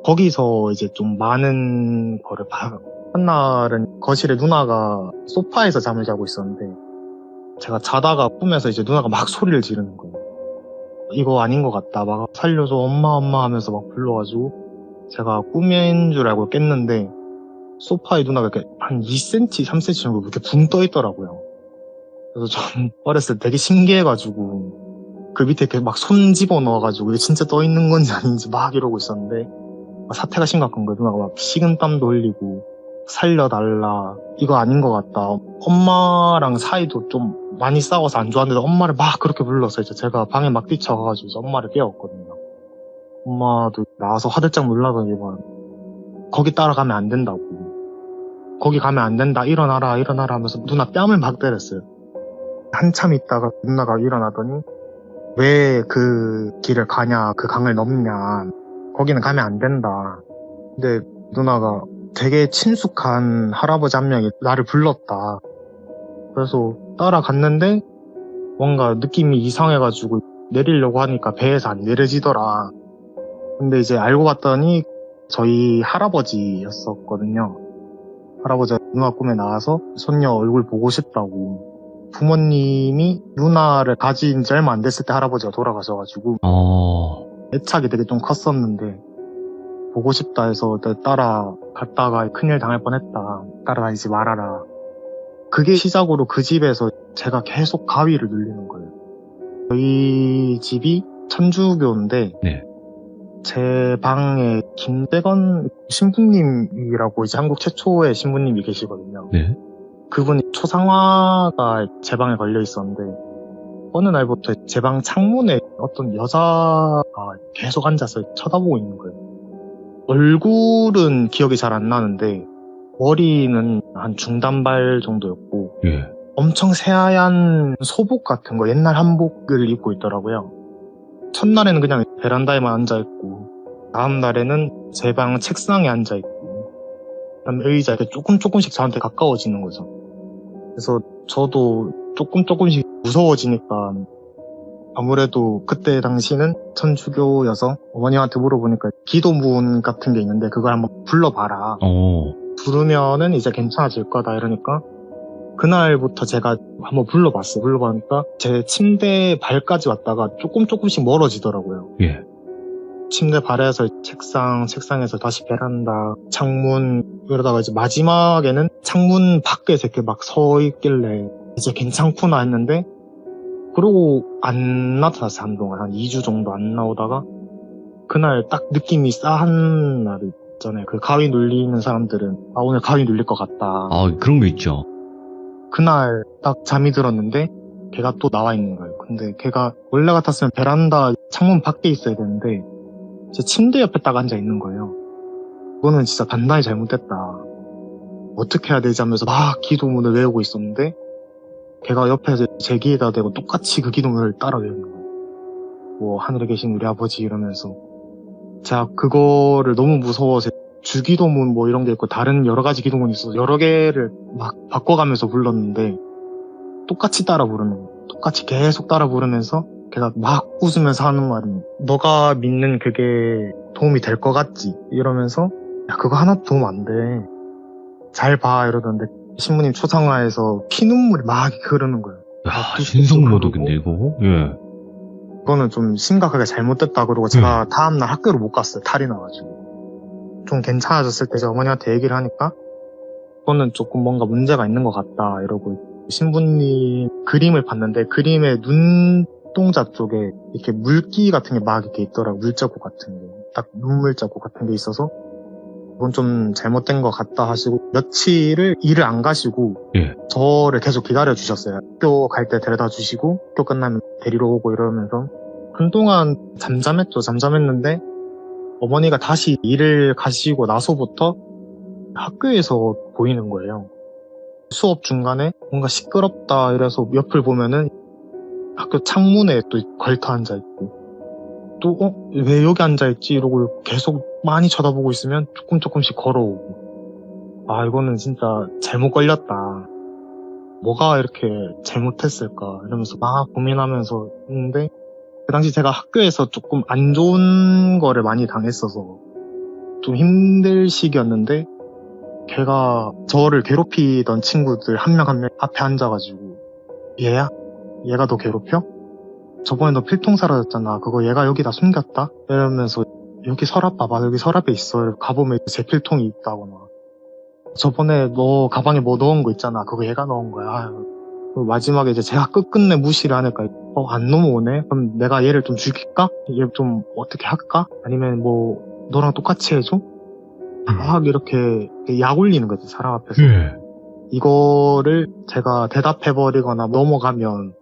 거기서 이제 좀 많은 거를 한날은 거실에 누나가 소파에서 잠을 자고 있었는데 제가 자다가 꿈에서 이제 누나가 막 소리를 지르는 거예요. 이거 아닌 것 같다. 막 살려줘 엄마 하면서 막 불러가지고 제가 꿈인 줄 알고 깼는데 소파에 누나가 이렇게 한 2cm, 3cm 정도 이렇게 붕 떠 있더라고요. 그래서 전 어렸을 때 되게 신기해가지고 그 밑에 이렇게 막 손 집어넣어가지고 이게 진짜 떠 있는 건지 아닌지 막 이러고 있었는데 사태가 심각한 거예요. 누나가 막 식은땀도 흘리고 살려달라. 이거 아닌 것 같다. 엄마랑 사이도 좀 많이 싸워서 안 좋았는데 엄마를 막 그렇게 불러서 이제 제가 방에 막 뛰쳐가가지고 이제 엄마를 깨웠거든요. 엄마도 나와서 화들짝 놀라더니만 거기 따라가면 안 된다고. 거기 가면 안 된다. 일어나라 하면서 누나 뺨을 막 때렸어요. 한참 있다가 누나가 일어나더니 왜 그 길을 가냐, 그 강을 넘냐. 거기는 가면 안 된다. 근데 누나가 되게 친숙한 할아버지 한 명이 나를 불렀다. 그래서 따라갔는데 뭔가 느낌이 이상해가지고 내리려고 하니까 배에서 안 내려지더라. 근데 이제 알고 봤더니 저희 할아버지였었거든요. 할아버지가 누나 꿈에 나와서 손녀 얼굴 보고 싶다고. 부모님이 누나를 가진 지 얼마 안 됐을 때 할아버지가 돌아가셔가지고 애착이 되게 좀 컸었는데 보고 싶다 해서 따라갔다가 큰일 당할 뻔했다. 따라다니지 말아라. 그게 시작으로 그 집에서 제가 계속 가위를 눌리는 거예요. 저희 집이 천주교인데 네. 제 방에 김대건 신부님이라고 이제 한국 최초의 신부님이 계시거든요. 네. 그분이 초상화가 제 방에 걸려 있었는데 어느 날부터 제 방 창문에 어떤 여자가 계속 앉아서 쳐다보고 있는 거예요. 얼굴은 기억이 잘 안 나는데 머리는 한 중단발 정도였고 예. 엄청 새하얀 소복 같은 거 옛날 한복을 입고 있더라고요. 첫날에는 그냥 베란다에만 앉아있고 다음 날에는 제 방 책상에 앉아있고, 그다음에 의자에 조금씩 저한테 가까워지는 거죠. 그래서 저도 조금씩 무서워지니까, 아무래도 그때 당시는 천주교여서 어머님한테 물어보니까 기도문 같은 게 있는데 그걸 한번 불러봐라. 부르면은 이제 괜찮아질 거다 이러니까 그날부터 제가 한번 불러봤어요. 불러보니까 제 침대 발까지 왔다가 조금씩 멀어지더라고요. 예. 침대 발에서 책상에서 다시 베란다, 창문, 이러다가 이제 마지막에는 창문 밖에서 이렇게 막 서 있길래 이제 괜찮구나 했는데, 그러고 안 나타났어요, 한동안. 한 2주 정도 안 나오다가, 그날 딱 느낌이 싸한 날이 있잖아요. 그 가위 눌리는 사람들은, 아, 오늘 가위 눌릴 것 같다. 아, 그런 거 있죠. 그날 딱 잠이 들었는데, 걔가 또 나와 있는 거예요. 근데 걔가 원래 같았으면 베란다 창문 밖에 있어야 되는데, 제 침대 옆에 딱 앉아 있는 거예요. 이거는 진짜 단단히 잘못됐다. 어떻게 해야 되지 하면서 막 기도문을 외우고 있었는데, 걔가 옆에서 제 귀에다 대고 똑같이 그 기도문을 따라 외우는 거예요. 뭐 하늘에 계신 우리 아버지 이러면서. 제가 그거를 너무 무서워서 주기도문 뭐 이런 게 있고 다른 여러 가지 기도문이 있어서 여러 개를 막 바꿔가면서 불렀는데 똑같이 따라 부르는 거예요. 똑같이 계속 따라 부르면서 걔가 막 웃으면서 하는 말이, 너가 믿는 그게 도움이 될 것 같지? 이러면서, 야, 그거 하나도 도움 안 돼. 잘 봐. 이러던데 신부님 초상화에서 피눈물이 막 흐르는 거예요. 야, 신성모독인데, 이거? 예. 그거는 좀 심각하게 잘못됐다 그러고 제가 다음날 학교를 못 갔어요. 탈이 나가지고. 좀 괜찮아졌을 때 제가 어머니한테 얘기를 하니까 그거는 조금 뭔가 문제가 있는 것 같다 이러고, 신부님 그림을 봤는데 그림의 눈동자 쪽에 이렇게 물기 같은 게 막 이렇게 있더라고요. 물자국 같은 게. 딱 눈물 자국 같은 게 있어서 그건 좀 잘못된 것 같다 하시고 며칠을 일을 안 가시고 예. 저를 계속 기다려 주셨어요. 학교 갈 때 데려다 주시고 학교 끝나면 데리러 오고 이러면서 한동안 잠잠했는데 어머니가 다시 일을 가시고 나서부터 학교에서 보이는 거예요. 수업 중간에 뭔가 시끄럽다 이래서 옆을 보면은 학교 창문에 또 걸터 앉아있고 또 왜 여기 앉아있지 이러고 계속 많이 쳐다보고 있으면 조금씩 걸어오고, 아 이거는 진짜 잘못 걸렸다, 뭐가 이렇게 잘못했을까 이러면서 막 고민하면서 있는데, 그 당시 제가 학교에서 조금 안 좋은 거를 많이 당했어서 좀 힘들 시기였는데 걔가 저를 괴롭히던 친구들 한 명 앞에 앉아가지고, 얘야? 얘가 너 괴롭혀? 저번에 너 필통 사라졌잖아. 그거 얘가 여기다 숨겼다? 이러면서 여기 서랍 봐봐. 여기 서랍에 있어. 가보면 제 필통이 있다거나. 저번에 너 가방에 뭐 넣은 거 있잖아. 그거 얘가 넣은 거야. 마지막에 이제 제가 끝끝내 무시를 하니까 안 넘어오네? 그럼 내가 얘를 좀 죽일까? 얘 좀 어떻게 할까? 아니면 뭐 너랑 똑같이 해줘? 막 이렇게 약 올리는 거지, 사람 앞에서. 예. 이거를 제가 대답해버리거나 넘어가면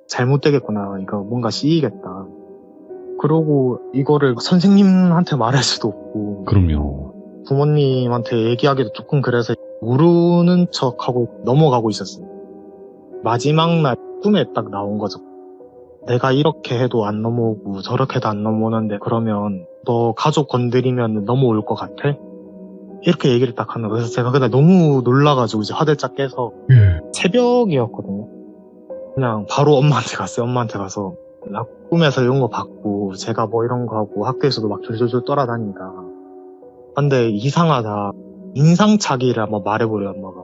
잘못되겠구나, 이거 뭔가 씌이겠다. 그러고 이거를 선생님한테 말할 수도 없고 그럼요. 부모님한테 얘기하기도 조금 그래서 모르는 척하고 넘어가고 있었어요. 마지막 날 꿈에 딱 나온 거죠. 내가 이렇게 해도 안 넘어오고 저렇게 해도 안 넘어오는데 그러면 너 가족 건드리면 넘어올 것 같아? 이렇게 얘기를 딱 하는 거예요. 그래서 제가 그날 너무 놀라가지고 이제 화들짝 깨서 예. 새벽이었거든요. 그냥 바로 엄마한테 갔어요. 엄마한테 가서 나 꿈에서 이런 거 봤고 제가 뭐 이런 거 하고 학교에서도 막 졸졸졸 떠나다니다. 근데 이상하다. 인상착의를 한번 말해보래요, 엄마가.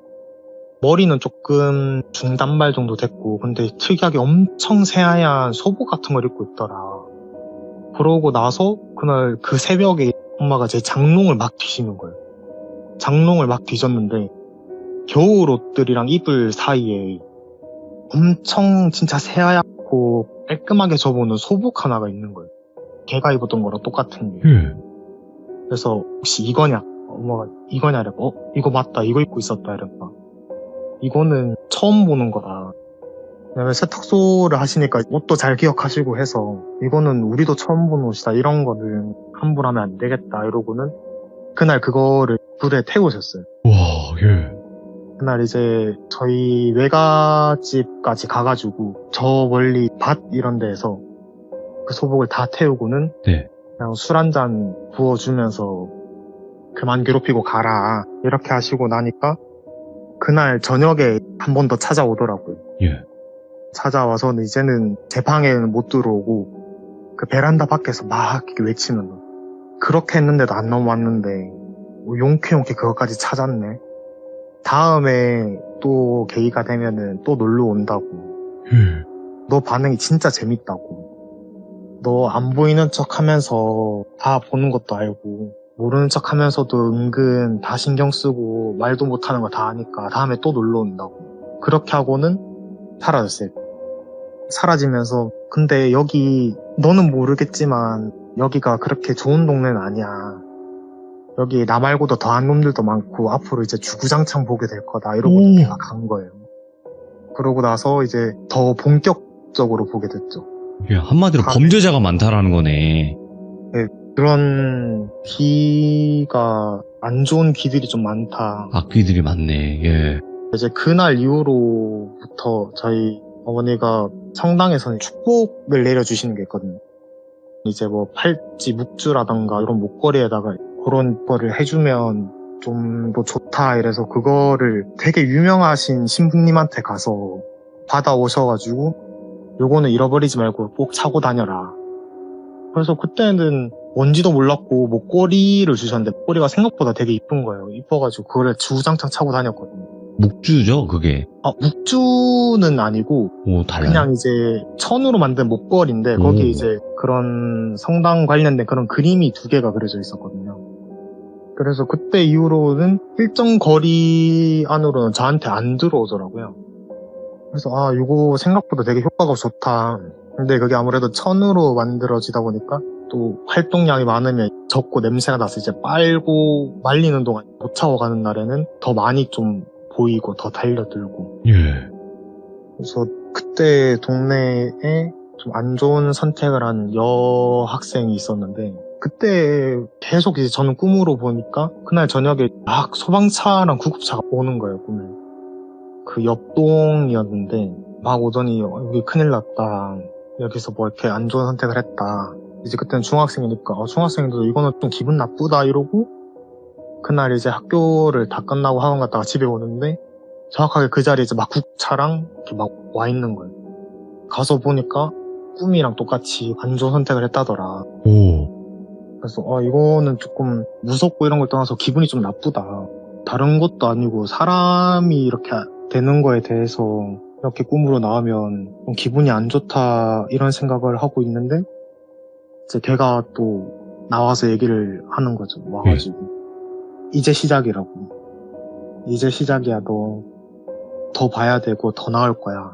머리는 조금 중단발 정도 됐고 근데 특이하게 엄청 새하얀 소복 같은 걸 입고 있더라. 그러고 나서 그날 그 새벽에 엄마가 제 장롱을 막 뒤지는 거예요. 장롱을 막 뒤졌는데 겨울 옷들이랑 이불 사이에 엄청 진짜 새하얗고 깔끔하게 접어놓은 소복 하나가 있는 거예요. 걔가 입었던 거랑 똑같은 게. 예. 그래서 혹시 이거냐? 엄마가 이거냐? 이러고 이거 맞다. 이거 입고 있었다. 이러니까 이거는 처음 보는 거다. 왜냐면 세탁소를 하시니까 옷도 잘 기억하시고 해서 이거는 우리도 처음 보는 옷이다. 이런 거는 함부로 하면 안 되겠다. 이러고는 그날 그거를 불에 태우셨어요. 와, 예. 그날 이제 저희 외갓집까지 가가지고 저 멀리 밭 이런 데에서 그 소복을 다 태우고는 네. 그냥 술 한 잔 부어주면서 그만 괴롭히고 가라 이렇게 하시고 나니까 그날 저녁에 한 번 더 찾아오더라고요. 예. 찾아와서는 이제는 제 방에는 못 들어오고 그 베란다 밖에서 막 이렇게 외치는 거. 그렇게 했는데도 안 넘어왔는데 뭐 용케 그것까지 찾았네. 다음에 또 계기가 되면은 또 놀러 온다고. 너 반응이 진짜 재밌다고. 너 안 보이는 척 하면서 다 보는 것도 알고 모르는 척 하면서도 은근 다 신경 쓰고 말도 못하는 거 다 아니까 다음에 또 놀러 온다고. 그렇게 하고는 사라졌어요. 사라지면서 근데 여기 너는 모르겠지만 여기가 그렇게 좋은 동네는 아니야. 여기 나 말고도 더한 놈들도 많고 앞으로 이제 주구장창 보게 될 거다 이러고 걔가 간 거예요. 그러고 나서 이제 더 본격적으로 보게 됐죠. 예, 한마디로 범죄자가 많다라는 거네. 그런 귀가 안 좋은 귀들이 좀 많다. 악귀들이 많네. 예. 이제 그날 이후로부터 저희 어머니가 성당에서는 축복을 내려주시는 게 있거든요. 이제 뭐 팔찌, 묵주라던가 이런 목걸이에다가 그런 거를 해주면 좀 더 좋다 이래서 그거를 되게 유명하신 신부님한테 가서 받아오셔가지고 요거는 잃어버리지 말고 꼭 차고 다녀라. 그래서 그때는 뭔지도 몰랐고 목걸이를 주셨는데 목걸이가 생각보다 되게 이쁜 거예요. 이뻐가지고 그거를 주구장창 차고 다녔거든요. 묵주죠, 그게. 묵주는 아니고 오, 달라요. 그냥 이제 천으로 만든 목걸이인데 거기에 이제 그런 성당 관련된 그런 그림이 2개가 그려져 있었거든요. 그래서 그때 이후로는 일정 거리 안으로는 저한테 안 들어오더라고요. 그래서 이거 생각보다 되게 효과가 좋다. 근데 그게 아무래도 천으로 만들어지다 보니까 또 활동량이 많으면 적고 냄새가 나서 이제 빨고 말리는 동안 못 차고 가는 날에는 더 많이 좀 보이고 더 달려들고. 예. 그래서 그때 동네에 좀 안 좋은 선택을 한 여학생이 있었는데 그때 계속 이제 저는 꿈으로 보니까 그날 저녁에 막 소방차랑 구급차가 오는 거예요, 꿈에. 그 옆동이었는데 막 오더니 여기 큰일 났다. 여기서 뭐 이렇게 안 좋은 선택을 했다. 이제 그때는 중학생이니까 중학생도 이거는 좀 기분 나쁘다 이러고 그날 이제 학교를 다 끝나고 학원 갔다가 집에 오는데 정확하게 그 자리에 이제 막 구급차랑 이렇게 막 와 있는 거예요. 가서 보니까 꿈이랑 똑같이 안 좋은 선택을 했다더라. 오. 그래서 이거는 조금 무섭고 이런 걸 떠나서 기분이 좀 나쁘다. 다른 것도 아니고 사람이 이렇게 되는 거에 대해서 이렇게 꿈으로 나오면 좀 기분이 안 좋다 이런 생각을 하고 있는데 이제 걔가 또 나와서 얘기를 하는 거죠. 와가지고 이제 시작이라고. 이제 시작이야. 너 더 봐야 되고 더 나을 거야.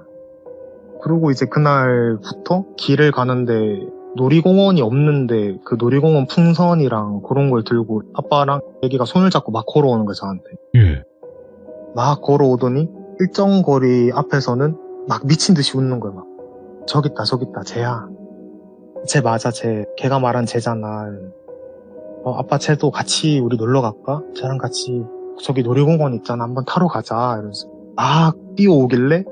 그리고 이제 그날부터 길을 가는데 놀이공원이 없는데 그 놀이공원 풍선이랑 그런 걸 들고 아빠랑 애기가 손을 잡고 막 걸어오는 거야 저한테. 예. 막 걸어오더니 일정 거리 앞에서는 막 미친 듯이 웃는 거야. 막 저기 있다 쟤야. 쟤 맞아 쟤. 걔가 말한 쟤잖아. 아빠 쟤도 같이 우리 놀러 갈까? 쟤랑 같이 저기 놀이공원 있잖아. 한번 타러 가자. 이러면서 막 뛰어오길래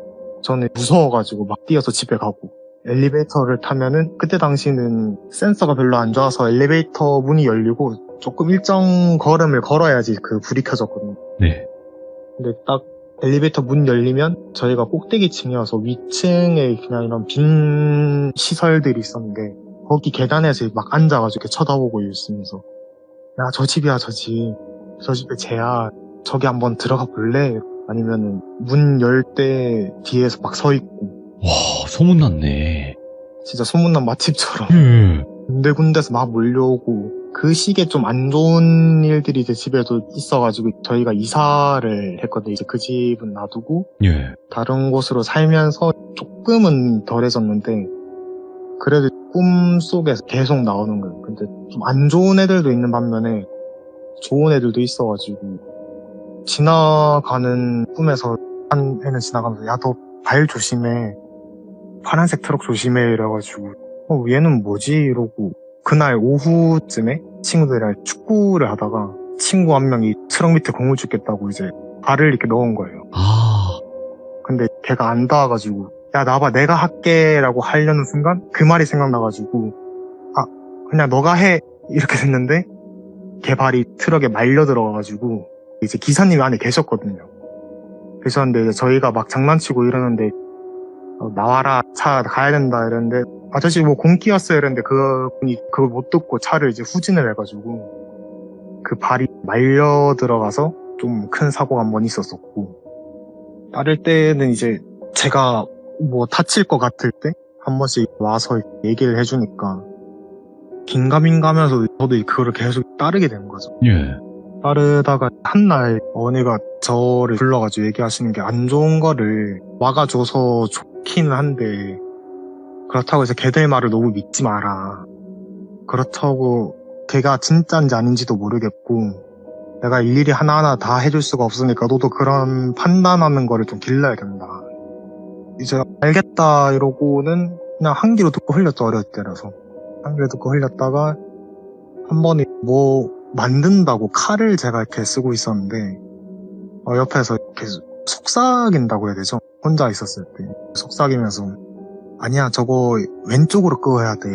저는 무서워가지고 막 뛰어서 집에 가고 엘리베이터를 타면은 그때 당시는 센서가 별로 안 좋아서 엘리베이터 문이 열리고 조금 일정 걸음을 걸어야지 그 불이 켜졌거든요. 네. 근데 딱 엘리베이터 문 열리면 저희가 꼭대기층이어서 위층에 그냥 이런 빈 시설들이 있었는데 거기 계단에서 막 앉아가지고 이렇게 쳐다보고 있으면서 야 저 집이야 저 집. 저 집에 쟤야. 저기 한번 들어가 볼래? 아니면은 문 열 때 뒤에서 막 서 있고. 와, 소문났네. 진짜 소문난 맛집처럼 예. 군데군데서 막 몰려오고 그 시기에 좀 안 좋은 일들이 이제 집에도 있어가지고 저희가 이사를 했거든요. 이제 그 집은 놔두고 예. 다른 곳으로 살면서 조금은 덜해졌는데 그래도 꿈속에서 계속 나오는 거예요. 근데 좀 안 좋은 애들도 있는 반면에 좋은 애들도 있어가지고 지나가는 꿈에서 한 애는 지나가면서 야 너 발 조심해. 파란색 트럭 조심해 이래가지고 얘는 뭐지? 이러고 그날 오후쯤에 친구들이랑 축구를 하다가 친구 한 명이 트럭 밑에 공을 죽겠다고 이제 발을 이렇게 넣은 거예요. 아. 근데 걔가 안 닿아가지고 야 나봐 내가 할게 라고 하려는 순간 그 말이 생각나가지고 그냥 너가 해 이렇게 됐는데 걔 발이 트럭에 말려 들어가가지고 이제 기사님이 안에 계셨거든요. 계셨는데 이제 저희가 막 장난치고 이러는데 나와라 차 가야 된다 이랬는데 아저씨 뭐 공기였어요 이랬는데 그분이 그걸 못 듣고 차를 이제 후진을 해가지고 그 발이 말려 들어가서 좀 큰 사고가 한 번 있었었고 따를 때는 이제 제가 뭐 다칠 것 같을 때 한 번씩 와서 얘기를 해주니까 긴가민가하면서 저도 그거를 계속 따르게 된 거죠. 예. 따르다가 한날 어머니가 저를 불러가지고 얘기하시는 게 안 좋은 거를 막아줘서 좋기는 한데 그렇다고 해서 걔들 말을 너무 믿지 마라. 그렇다고 걔가 진짜인지 아닌지도 모르겠고 내가 일일이 하나하나 다 해줄 수가 없으니까 너도 그런 판단하는 거를 좀 길러야 된다. 이제 알겠다 이러고는 그냥 한 귀로 듣고 흘렸죠. 어렸을 때라서. 한 귀로 듣고 흘렸다가 한 번에 뭐 만든다고 칼을 제가 이렇게 쓰고 있었는데 옆에서 이렇게 속삭인다고 해야 되죠. 혼자 있었을 때 속삭이면서 아니야 저거 왼쪽으로 끄어야 돼.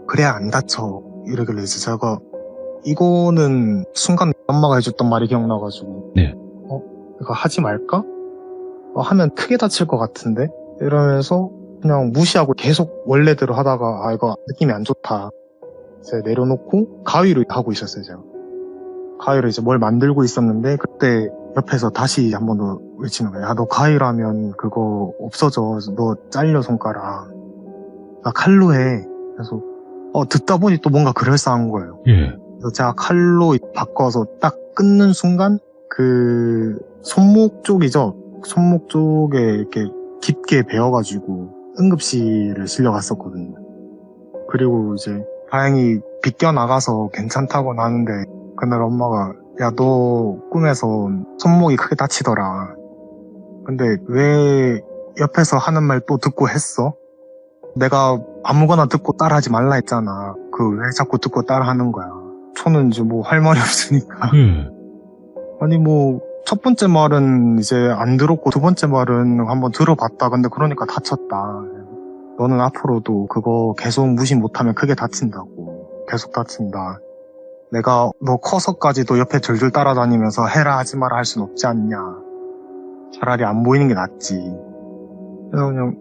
그래야 안 다쳐. 이러길래 이제 제가 이거는 순간 엄마가 해줬던 말이 기억나가지고 네. 이거 하지 말까? 하면 크게 다칠 것 같은데? 이러면서 그냥 무시하고 계속 원래대로 하다가 이거 느낌이 안 좋다. 이제 내려놓고 가위로 하고 있었어요, 제가. 가위로 이제 뭘 만들고 있었는데 그때 옆에서 다시 한 번 더 외치는 거예요. 야, 너 가위로 하면 그거 없어져. 너 잘려 손가락. 나 칼로 해. 그래서 듣다 보니 또 뭔가 그럴싸한 거예요. 예. 그래서 제가 칼로 바꿔서 딱 끊는 순간 그 손목 쪽이죠. 손목 쪽에 이렇게 깊게 베어가지고 응급실을 실려갔었거든요. 그리고 이제 다행히 비껴나가서 괜찮다고 나는데 그날 엄마가 야, 너 꿈에서 손목이 크게 다치더라. 근데 왜 옆에서 하는 말 또 듣고 했어? 내가 아무거나 듣고 따라하지 말라 했잖아. 그 왜 자꾸 듣고 따라하는 거야. 저는 이제 뭐 할 말이 없으니까. 아니 뭐 첫 번째 말은 이제 안 들었고 두 번째 말은 한번 들어봤다. 근데 그러니까 다쳤다. 너는 앞으로도 그거 계속 무시 못하면 크게 다친다고. 계속 다친다. 내가 너 커서까지도 옆에 줄줄 따라다니면서 해라 하지 마라 할 순 없지 않냐. 차라리 안 보이는 게 낫지. 그래서 그냥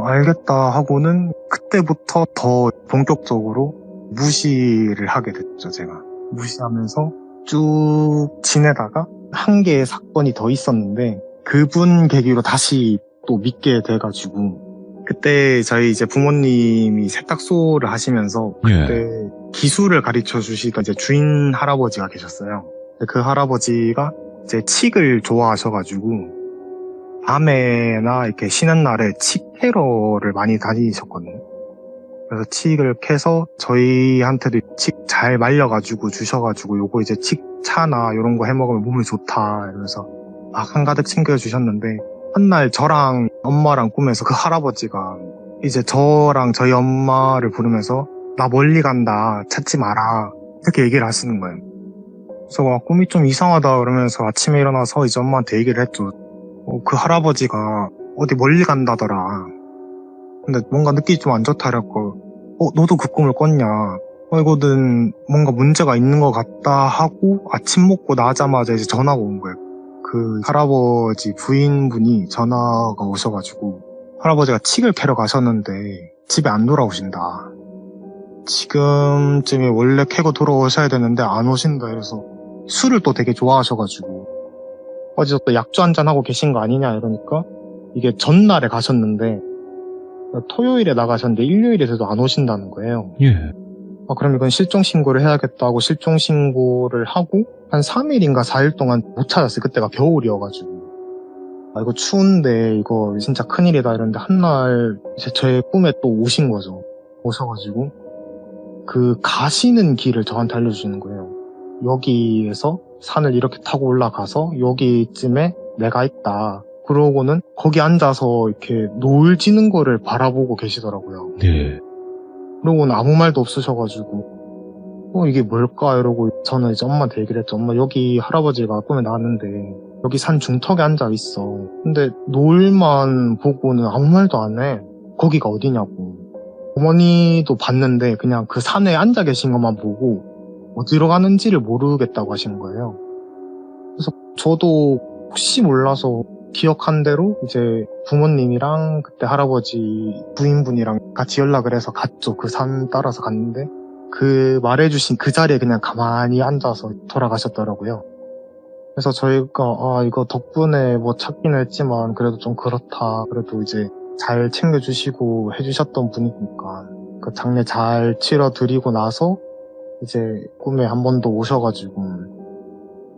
알겠다 하고는 그때부터 더 본격적으로 무시를 하게 됐죠. 제가 무시하면서 쭉 지내다가 한 개의 사건이 더 있었는데 그분 계기로 다시 또 믿게 돼가지고 그때 저희 이제 부모님이 세탁소를 하시면서 그때 기술을 가르쳐 주시던 이제 주인 할아버지가 계셨어요. 그 할아버지가 이제 칡을 좋아하셔가지고 밤에나 이렇게 쉬는 날에 칡 캐러를 많이 다니셨거든요. 그래서 칡을 캐서 저희한테도 칡 잘 말려가지고 주셔가지고 요거 이제 칡차나 이런 거 해먹으면 몸에 좋다 이러면서 막 한가득 챙겨주셨는데 한날 저랑 엄마랑 꿈에서 그 할아버지가 이제 저랑 저희 엄마를 부르면서 나 멀리 간다 찾지 마라 이렇게 얘기를 하시는 거예요. 그래서 꿈이 좀 이상하다 그러면서 아침에 일어나서 이제 엄마한테 얘기를 했죠. 그 할아버지가 어디 멀리 간다더라. 근데 뭔가 느낌이 좀 안 좋다 그랬고 너도 그 꿈을 꿨냐. 이거는 뭔가 문제가 있는 것 같다 하고 아침 먹고 나자마자 이제 전화가 온 거예요. 그 할아버지 부인분이 전화가 오셔가지고 할아버지가 칡을 캐러 가셨는데 집에 안 돌아오신다. 지금쯤에 원래 캐고 돌아오셔야 되는데 안 오신다 이래서 술을 또 되게 좋아하셔가지고 어디서 또 약주 한잔 하고 계신 거 아니냐 이러니까 이게 전날에 가셨는데 토요일에 나가셨는데 일요일에 돼도 안 오신다는 거예요. 예. 그럼 이건 실종신고를 해야겠다고 실종신고를 하고 한 3일인가 4일 동안 못 찾았어요. 그때가 겨울이어가지고 이거 추운데 이거 진짜 큰일이다 이러는데 한날 제 꿈에 또 오신 거죠. 오셔가지고 그 가시는 길을 저한테 알려주시는 거예요. 여기에서 산을 이렇게 타고 올라가서 여기쯤에 내가 있다. 그러고는 거기 앉아서 이렇게 노을 지는 거를 바라보고 계시더라고요. 네. 그러고는 아무 말도 없으셔가지고 이게 뭘까 이러고 저는 이제 엄마한테 얘기를 했죠. 엄마 여기 할아버지가 꿈에 나왔는데 여기 산 중턱에 앉아 있어. 근데 노을만 보고는 아무 말도 안 해. 거기가 어디냐고. 어머니도 봤는데 그냥 그 산에 앉아 계신 것만 보고 어디로 가는지를 모르겠다고 하시는 거예요. 그래서 저도 혹시 몰라서 기억한 대로 이제 부모님이랑 그때 할아버지 부인분이랑 같이 연락을 해서 갔죠. 그 산 따라서 갔는데 그 말해주신 그 자리에 그냥 가만히 앉아서 돌아가셨더라고요. 그래서 저희가 이거 덕분에 뭐 찾긴 했지만 그래도 좀 그렇다. 그래도 이제 잘 챙겨주시고 해주셨던 분이니까 그 장례 잘 치러드리고 나서 이제 꿈에 한 번 더 오셔가지고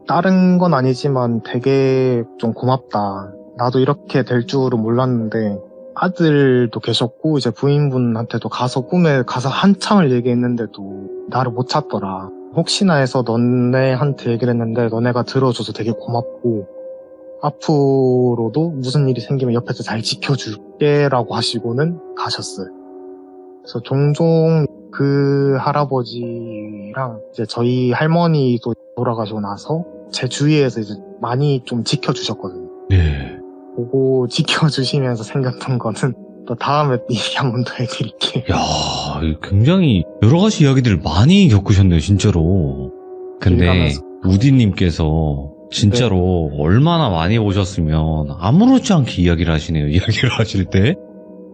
다른 건 아니지만 되게 좀 고맙다. 나도 이렇게 될 줄은 몰랐는데 아들도 계셨고 이제 부인분한테도 가서 꿈에 가서 한참을 얘기했는데도 나를 못 찾더라. 혹시나 해서 너네한테 얘기를 했는데 너네가 들어줘서 되게 고맙고 앞으로도 무슨 일이 생기면 옆에서 잘 지켜줄게 라고 하시고는 가셨어요. 그래서 종종 그 할아버지랑 이제 저희 할머니도 돌아가시고 나서 제 주위에서 이제 많이 좀 지켜주셨거든요. 네. 보고 지켜주시면서 생겼던 거는 또 다음에 얘기 한 번 더 해드릴게요. 야, 굉장히 여러 가지 이야기들을 많이 겪으셨네요, 진짜로. 근데 길가면서. 우디님께서 진짜로 얼마나 많이 보셨으면 아무렇지 않게 이야기를 하시네요, 이야기를 하실 때.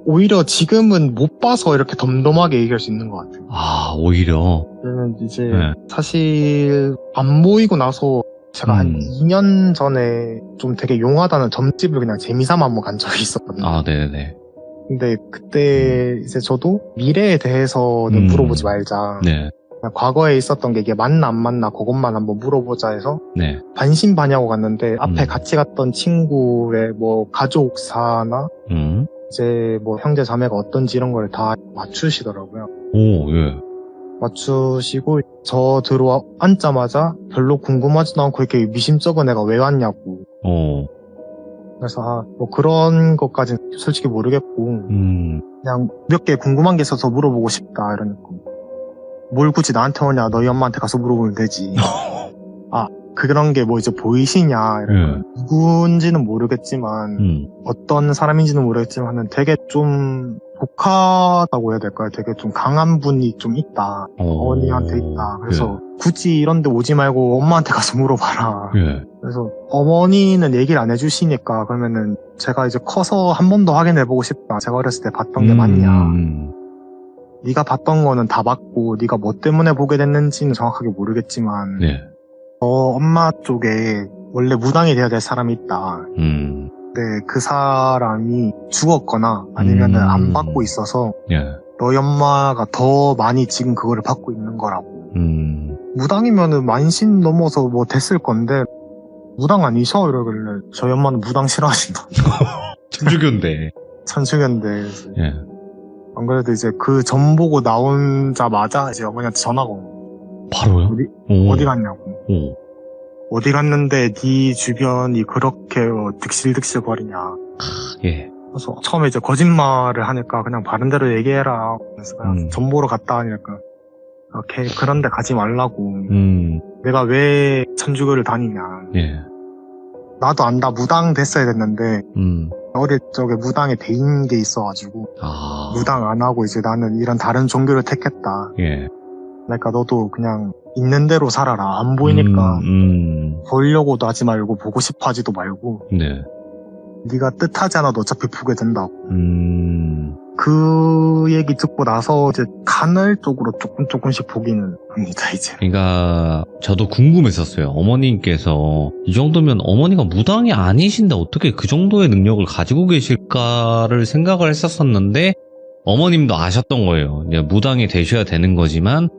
오히려 지금은 못 봐서 이렇게 덤덤하게 얘기할 수 있는 것 같아요. 아, 오히려. 왜냐면 이제 네. 사실 안 모이고 나서 제가 한 2년 전에 좀 되게 용하다는 점집을 그냥 재미삼아 한번 간 적이 있었거든요. 아, 네네. 근데 그때 이제 저도 미래에 대해서는 물어보지 말자. 네. 그냥 과거에 있었던 게 이게 맞나 안 맞나 그것만 한번 물어보자 해서 네. 반신반의하고 갔는데 앞에 같이 갔던 친구의 뭐 가족사나 이제 뭐 형제 자매가 어떤지 이런 걸 다 맞추시더라고요. 오, 예. 맞추시고 저 들어와 앉자마자 별로 궁금하지도 않고 이렇게 미심쩍은 애가 왜 왔냐고. 그래서 뭐 그런 것까지는 솔직히 모르겠고 그냥 몇 개 궁금한 게 있어서 물어보고 싶다 이러니까 뭘 굳이 나한테 오냐 너희 엄마한테 가서 물어보면 되지. 그런 게 뭐 이제 보이시냐 이러니까 누군지는 모르겠지만 어떤 사람인지는 모르겠지만 되게 좀 독하다고 해야 될까요? 되게 좀 강한 분이 좀 있다. 어머니한테 있다. 그래서 굳이 이런 데 오지 말고 엄마한테 가서 물어봐라. 예. 그래서 어머니는 얘기를 안 해주시니까 그러면은 제가 이제 커서 한 번 더 확인해보고 싶다. 제가 어렸을 때 봤던 게 맞냐. 네가 봤던 거는 다 맞고 네가 뭐 때문에 보게 됐는지는 정확하게 모르겠지만 네. 엄마 쪽에 원래 무당이 돼야 될 사람이 있다. 근데 그 사람이 죽었거나 아니면은 안 받고 있어서 예. 너희 엄마가 더 많이 지금 그거를 받고 있는 거라고. 무당이면은 만신 넘어서 뭐 됐을 건데 무당 아니셔? 이러길래 저희 엄마는 무당 싫어하신다. 천주교인데. 천주교인데. 예. 안 그래도 이제 그 점 보고 나오자마자 이제 어머니한테 전화가 온 거예요. 바로요? 어디 갔냐고. 어디 갔는데 네 주변이 그렇게 득실득실 거리냐. 예. 그래서 처음에 이제 거짓말을 하니까 그냥 바른 대로 얘기해라. 그래서 그냥 점 보러 갔다 하니까 그런데 가지 말라고. 내가 왜 천주교를 다니냐. 예. 나도 안다. 무당 됐어야 됐는데 어릴 적에 무당에 대인 게 있어가지고 무당 안 하고 이제 나는 이런 다른 종교를 택했다. 예. 그러니까 너도 그냥 있는 대로 살아라. 안 보이니까 보려고도 하지 말고 보고 싶어 하지도 말고 네. 네가 뜻하지 않아도 어차피 보게 된다고. 그 얘기 듣고 나서 이제 간헐적으로 조금씩 보기는 합니다 이제. 그러니까 저도 궁금했었어요. 어머님께서 이 정도면 어머니가 무당이 아니신데 어떻게 그 정도의 능력을 가지고 계실까를 생각을 했었었는데 어머님도 아셨던 거예요. 이제 무당이 되셔야 되는 거지만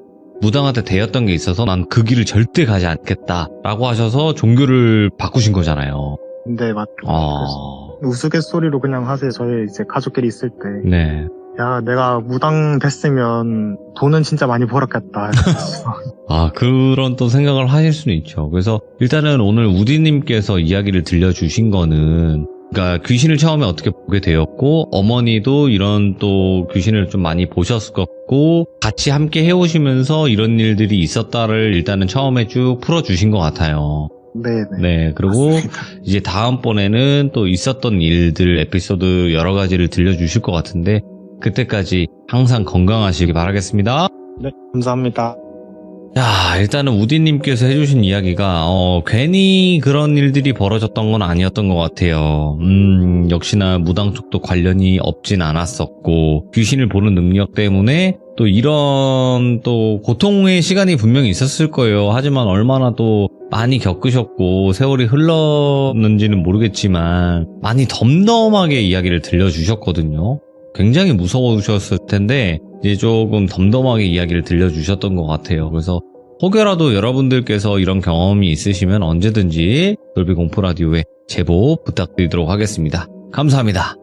무당한테 되었던 게 있어서 난 그 길을 절대 가지 않겠다라고 하셔서 종교를 바꾸신 거잖아요. 네, 맞죠. 우스갯소리로 그냥 하세요. 저희 이제 가족끼리 있을 때. 네. 야, 내가 무당 됐으면 돈은 진짜 많이 벌었겠다. 그런 또 생각을 하실 수는 있죠. 그래서 일단은 오늘 우디님께서 이야기를 들려주신 거는 그러니까 귀신을 처음에 어떻게 보게 되었고 어머니도 이런 또 귀신을 좀 많이 보셨을 것 같고 같이 함께 해오시면서 이런 일들이 있었다를 일단은 처음에 쭉 풀어주신 것 같아요. 네네. 네, 그리고 맞습니다. 이제 다음번에는 또 있었던 일들 에피소드 여러 가지를 들려주실 것 같은데 그때까지 항상 건강하시기 바라겠습니다. 네, 감사합니다. 야, 일단은 우디님께서 해주신 이야기가 괜히 그런 일들이 벌어졌던 건 아니었던 것 같아요. 역시나 무당 쪽도 관련이 없진 않았었고 귀신을 보는 능력 때문에 또 이런 또 고통의 시간이 분명히 있었을 거예요. 하지만 얼마나 또 많이 겪으셨고 세월이 흘렀는지는 모르겠지만 많이 덤덤하게 이야기를 들려주셨거든요. 굉장히 무서우셨을 텐데 이제 조금 덤덤하게 이야기를 들려주셨던 것 같아요. 그래서 혹여라도 여러분들께서 이런 경험이 있으시면 언제든지 돌비공포라디오에 제보 부탁드리도록 하겠습니다. 감사합니다.